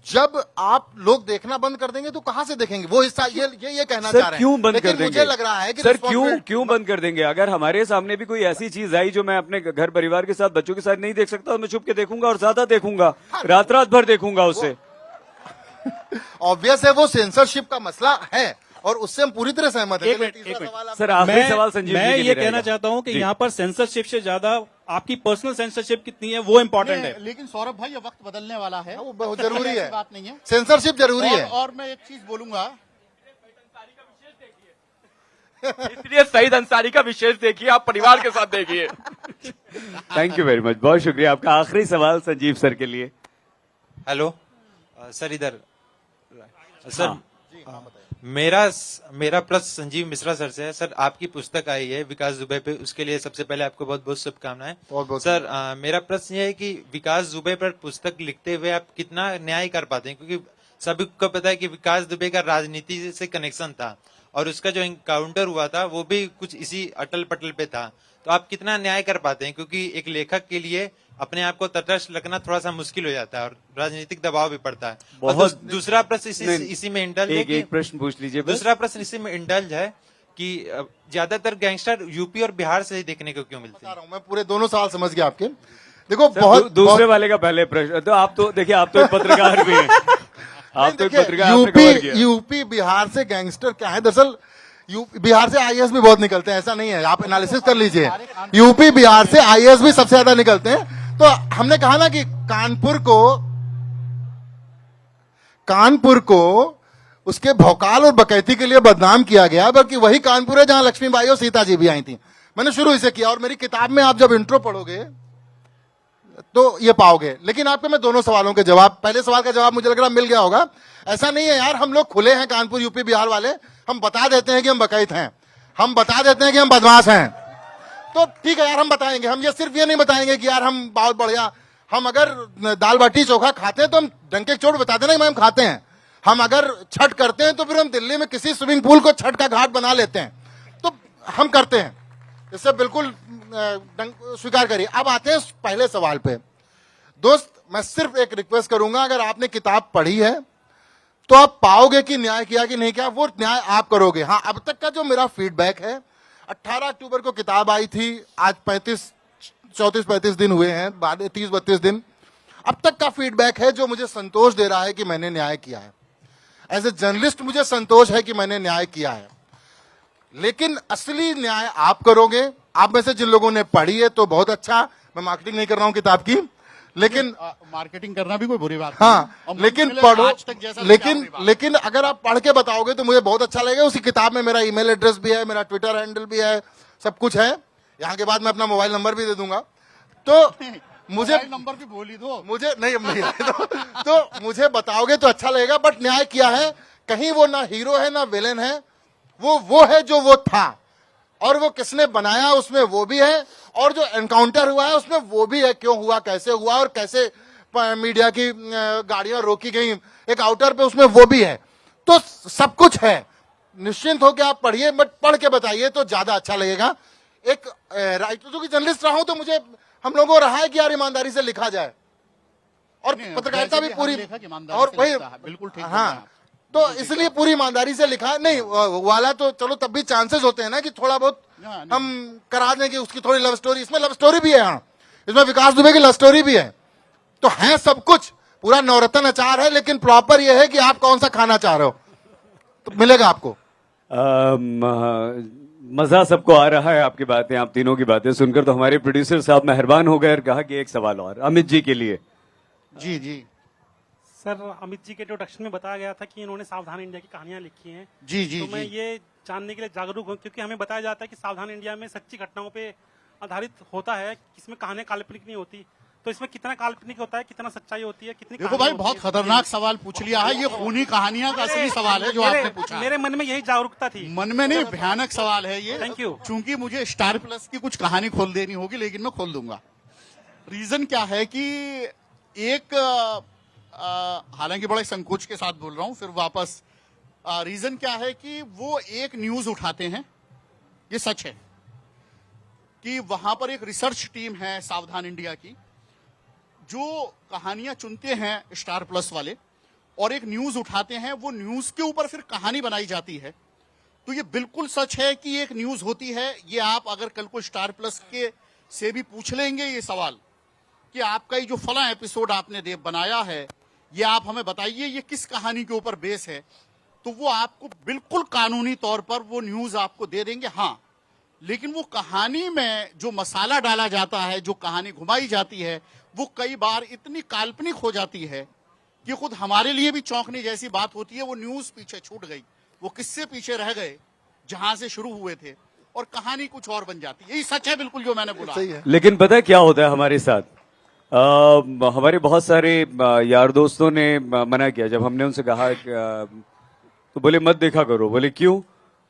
जब आप लोग देखना बंद कर देंगे तो कहां से देखेंगे वो हिस्सा। ये कहना चाह रहे हैं। क्यों बंद कर लेकिन देंगे? मुझे लग रहा है कि सर क्यों बंद कर देंगे? अगर हमारे सामने भी कोई ऐसी चीज आई जो मैं अपने घर परिवार के साथ, बच्चों के साथ नहीं देख सकता, तो मैं छुप के देखूंगा और ज्यादा देखूंगा, रात भर देखूंगा उसे। ऑब्वियस है वो सेंसरशिप का मसला है और उससे हम पूरी तरह सहमत हैं। एक मिनट, तीसरा एक मिनट। सवाल आप- सर आखिरी सवाल संजीव जी मैं के लिए ये कहना रहेगा। चाहता हूं कि जी। यहाँ पर सेंसरशिप से ज्यादा आपकी पर्सनल सेंसरशिप कितनी है वो इम्पोर्टेंट है। लेकिन सौरभ भाई, ये वक्त बदलने वाला है, वो बहुत जरूरी है। ऐसी बात नहीं है। सेंसरशिप जरूरी है। और मैं एक चीज बोलूंगा, इसलिए सईद अंसारी का विशेष देखिए, आप परिवार के साथ देखिए। थैंक यू वेरी मच, बहुत शुक्रिया। आपका आखिरी सवाल संजीव सर के लिए। हेलो सर, इधर सर मेरा प्रश्न संजीव मिश्रा सर से है। सर, आपकी पुस्तक आई है विकास दुबे पे, उसके लिए सबसे पहले आपको बहुत बहुत शुभकामनाएं। बहुत सर, मेरा प्रश्न ये है कि विकास दुबे पर पुस्तक लिखते हुए आप कितना न्याय कर पाते हैं, क्योंकि सभी को पता है कि विकास दुबे का राजनीति से कनेक्शन था और उसका जो इनकाउंटर हुआ था वो भी कुछ इसी अटल पटल पे था। तो आप कितना न्याय कर पाते हैं, क्योंकि एक लेखक के लिए अपने आप को तटस्थ रखना थोड़ा सा मुश्किल हो जाता है और राजनीतिक दबाव भी पड़ता है। और दूसरा प्रश्न इसी में इंडल्ज है कि एक प्रश्न पूछ लीजिए बस। दूसरा प्रश्न इसी में इंडल्ज है कि ज्यादातर गैंगस्टर यूपी और बिहार से ही देखने को क्यों मिलते बता हैं? रहा हूं, मैं पूरे दोनों सवाल समझ गया आपके। देखो सर, बहुत दूसरे वाले का पहले प्रश्न तो आप तो देखिए, आप तो एक पत्रकार भी हैं। आप तो एक देखिए, पत्रकार, आपने कवर किया। यूपी बिहार से गैंगस्टर क्या है? दरअसल बिहार से आईएएस भी बहुत निकलते हैं, ऐसा नहीं है, आप एनालिसिस कर लीजिए। यूपी बिहार से आईएएस भी सबसे ज्यादा निकलते हैं। तो हमने कहा ना कि कानपुर को उसके भौकाल और बकैती के लिए बदनाम किया गया, बल्कि वही कानपुर है जहां लक्ष्मीबाई और सीता जी भी आई थी। मैंने शुरू इसे किया और मेरी किताब में आप जब इंट्रो पढ़ोगे तो ये पाओगे। लेकिन आपको मैं दोनों सवालों के जवाब, पहले सवाल का जवाब मुझे लग रहा मिल गया होगा। ऐसा नहीं है यार, हम लोग खुले हैं, कानपुर यूपी बिहार वाले, हम बता देते हैं कि हम बकैत हैं, हम बता देते हैं कि हम बदमाश हैं। तो ठीक है यार, हम बताएंगे। हम ये सिर्फ ये नहीं बताएंगे कि यार हम बहुत बढ़िया, हम अगर दाल बाटी चोखा खाते हैं तो हम डंके चोट बताते ना कि हम खाते हैं। हम अगर छठ करते हैं तो फिर हम दिल्ली में किसी स्विमिंग पूल को छठ का घाट बना लेते हैं, तो हम करते हैं। इससे बिल्कुल स्वीकार करिए। अब आते हैं पहले सवाल पे। दोस्त, मैं सिर्फ एक रिक्वेस्ट करूंगा, अगर आपने किताब पढ़ी है तो आप पाओगे कि न्याय किया कि नहीं किया, वो न्याय आप करोगे। हाँ, अब तक का जो मेरा फीडबैक है, 18 अक्टूबर को किताब आई थी, आज 34-35 दिन हुए हैं, बाद 30-32 दिन। अब तक का फीडबैक है जो मुझे संतोष दे रहा है कि मैंने न्याय किया है। एज ए जर्नलिस्ट मुझे संतोष है कि मैंने न्याय किया है। लेकिन असली न्याय आप करोगे। आप में से जिन लोगों ने पढ़ी है तो बहुत अच्छा, मैं मार्केटिंग नहीं कर रहा हूं किताब की, लेकिन मार्केटिंग करना भी कोई बुरी बात हाँ, नहीं। लेकिन और पढ़ो। आज तक जैसा लिखा बुरी बात। लेकिन अगर आप पढ़ के बताओगे तो मुझे बहुत अच्छा लगेगा। उसी किताब में मेरा ईमेल एड्रेस भी है, मेरा ट्विटर हैंडल भी है, सब कुछ है। यहाँ के बाद मैं अपना मोबाइल नंबर भी दे दूंगा। तो मुझे मोबाइल नंबर भी बोल ही दो। मुझे नहीं तो मुझे बताओगे तो अच्छा लगेगा। बट न्याय किया है, कहीं वो ना हीरो है ना विलेन है, वो है जो वो था, और वो किसने बनाया उसमें वो भी है, और जो एनकाउंटर हुआ है उसमें वो भी है, क्यों हुआ, कैसे हुआ, और कैसे मीडिया की गाड़ियां रोकी गई एक आउटर पे, उसमें वो भी है। तो सब कुछ है, निश्चिंत होकर आप पढ़िए, बट पढ़ के बताइए तो ज्यादा अच्छा लगेगा। एक राइटर की जर्नलिस्ट रहा हूं तो मुझे, हम लोगों को रहा है कि यार ईमानदारी से लिखा जाए, और नहीं, पत्रकारिता भी वैसे पूरी, हर लेखक ईमानदारी और से वही लिखता है, बिल्कुल ठीक बोल रहे हैं हाँ, आप। तो इसलिए पूरी ईमानदारी से लिखा नहीं वाला, तो चलो तब भी चांसेस होते हैं ना कि थोड़ा बहुत नहीं। हम करा दें कि उसकी थोड़ी लव स्टोरी, इसमें लव स्टोरी भी है, हाँ इसमें विकास दुबे की लव स्टोरी भी है। तो है सब कुछ, पूरा नवरत्न अचार है, लेकिन प्रॉपर ये है कि आप कौन सा खाना चाह रहे हो तो मिलेगा आपको। मजा सबको आ रहा है आपकी बातें, आप तीनों की बातें सुनकर। तो हमारे प्रोड्यूसर साहब मेहरबान हो गए और कहा कि एक सवाल और अमित जी के लिए। जी जी सर, अमित जी के इंट्रोडक्शन में बताया गया था कि इन्होंने सावधान इंडिया की कहानियां लिखी हैं। जी जी तो मैं जी। ये जानने के लिए जागरूक हूँ, क्योंकि हमें बताया जाता है कि सावधान इंडिया में सच्ची घटनाओं पे आधारित होता है, इसमें कहानियां काल्पनिक नहीं होती। तो इसमें कितना काल्पनिक होता है, कितना सच्चाई होती है, कितनी देखो कहानियां भाई, बहुत होती हैं? खतरनाक सवाल पूछ लिया है। ये खूनी कहानियां का असली सवाल है जो आपने पूछा। मेरे मन में यही जागरूकता थी। मन में नहीं, भयानक सवाल है ये। Thank you. चूंकि मुझे स्टार प्लस की कुछ कहानी खोल देनी होगी, लेकिन मैं खोल दूंगा। रीजन क्या है कि एक हालांकि बड़े संकोच के साथ बोल रहा हूं, फिर वापस रीजन क्या है कि वो एक न्यूज उठाते हैं, ये सच है कि वहां पर एक रिसर्च टीम है सावधान इंडिया की जो कहानियां चुनते हैं स्टार प्लस वाले और एक न्यूज उठाते हैं, वो न्यूज के ऊपर फिर कहानी बनाई जाती है। तो ये बिल्कुल सच है कि एक न्यूज होती है। ये आप अगर कल को स्टार प्लस के से भी पूछ लेंगे ये सवाल कि आपका ये जो फला एपिसोड आपने देव बनाया है, ये आप हमें बताइए ये किस कहानी के ऊपर बेस है, तो वो आपको बिल्कुल कानूनी तौर पर वो न्यूज आपको दे देंगे। हाँ, लेकिन वो कहानी में जो मसाला डाला जाता है, जो कहानी घुमाई जाती है, वो कई बार इतनी काल्पनिक हो जाती है कि खुद हमारे लिए भी चौंकने जैसी बात होती है। वो न्यूज पीछे छूट गई, वो किस्से पीछे रह गए जहां से शुरू हुए थे और कहानी कुछ और बन जाती है। यही सच है बिल्कुल जो मैंने बोला। सही है। लेकिन पता है क्या होता है हमारे साथ? हमारे बहुत सारे यार दोस्तों ने मना किया जब हमने उनसे कहा तो बोले मत देखा करो। बोले क्यों?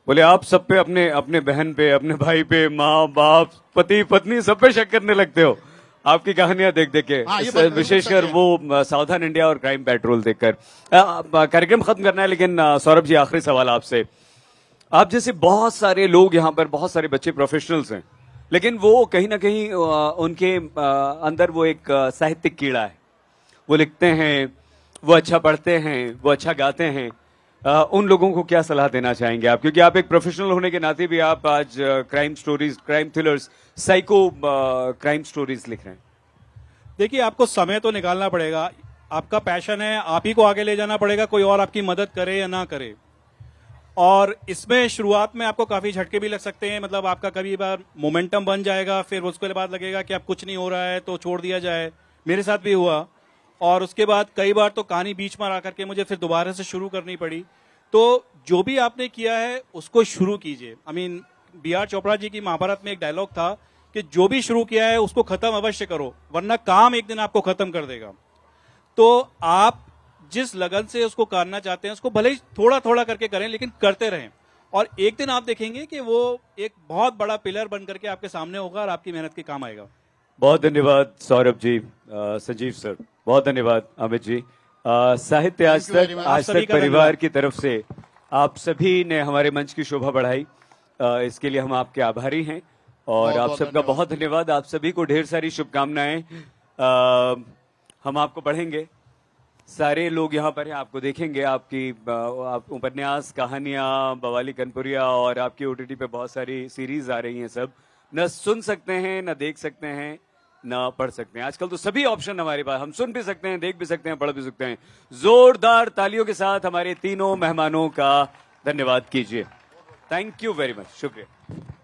बोले आप सब पे अपने अपने बहन पे, अपने भाई पे, माँ बाप, पति पत्नी सब पे शक करने लगते हो आपकी कहानियां देख देख के, हाँ, ये बात बिल्कुल विशेषकर सच है। वो सावधान इंडिया और क्राइम पेट्रोल देखकर। कार्यक्रम खत्म करना है, लेकिन सौरभ जी आखिरी सवाल आपसे। आप जैसे बहुत सारे लोग यहाँ पर, बहुत सारे बच्चे प्रोफेशनल्स हैं, लेकिन वो कहीं ना कहीं उनके अंदर वो एक साहित्यिक कीड़ा है। वो लिखते हैं, वो अच्छा पढ़ते हैं, वो अच्छा गाते हैं। उन लोगों को क्या सलाह देना चाहेंगे आप? क्योंकि आप एक प्रोफेशनल होने के नाते भी आप आज crime stories, crime thrillers, psycho crime stories लिख रहे हैं। देखिए, आपको समय तो निकालना पड़ेगा। आपका पैशन है, आप ही को आगे ले जाना पड़ेगा, कोई और आपकी मदद करे या ना करे। और इसमें शुरुआत में आपको काफी झटके भी लग सकते हैं। मतलब आपका कभी बार मोमेंटम बन जाएगा, फिर उसके बाद लगेगा कि अब कुछ नहीं हो रहा है तो छोड़ दिया जाए। मेरे साथ भी हुआ। और उसके बाद कई बार तो कहानी बीच में ला करके मुझे फिर दोबारा से शुरू करनी पड़ी। तो जो भी आपने किया है उसको शुरू कीजिए। बी.आर. चोपड़ा जी की महाभारत में एक डायलॉग था कि जो भी शुरू किया है उसको खत्म अवश्य करो, वरना काम एक दिन आपको खत्म कर देगा। तो आप जिस लगन से उसको करना चाहते हैं उसको भले ही थोड़ा थोड़ा करके करें, लेकिन करते रहें। और एक दिन आप देखेंगे कि वो एक बहुत बड़ा पिलर बन करके आपके सामने होगा और आपकी मेहनत के काम आएगा। बहुत धन्यवाद सौरभ जी, संजीव सर, बहुत धन्यवाद अमित जी। साहित्य आज Thank you very तक, much. आज सभी तक का परिवार की तरफ से आप सभी ने हमारे मंच की शोभा बढ़ाई। इसके लिए हम आपके आभारी हैं और बहुत आप बहुत सबका धन्यवाद। बहुत धन्यवाद। आप सभी को ढेर सारी शुभकामनाएं। हम आपको पढ़ेंगे, सारे लोग यहाँ पर हैं, आपको देखेंगे। आपकी आप उपन्यास, कहानियां, बवाली कनपुरिया और आपकी ओटीटी पे बहुत सारी सीरीज आ रही हैं। सब न सुन सकते हैं, न देख सकते हैं, न पढ़ सकते हैं। आजकल तो सभी ऑप्शन हमारे पास, हम सुन भी सकते हैं, देख भी सकते हैं, पढ़ भी सकते हैं। जोरदार तालियों के साथ हमारे तीनों मेहमानों का धन्यवाद कीजिए। थैंक यू वेरी मच, शुक्रिया।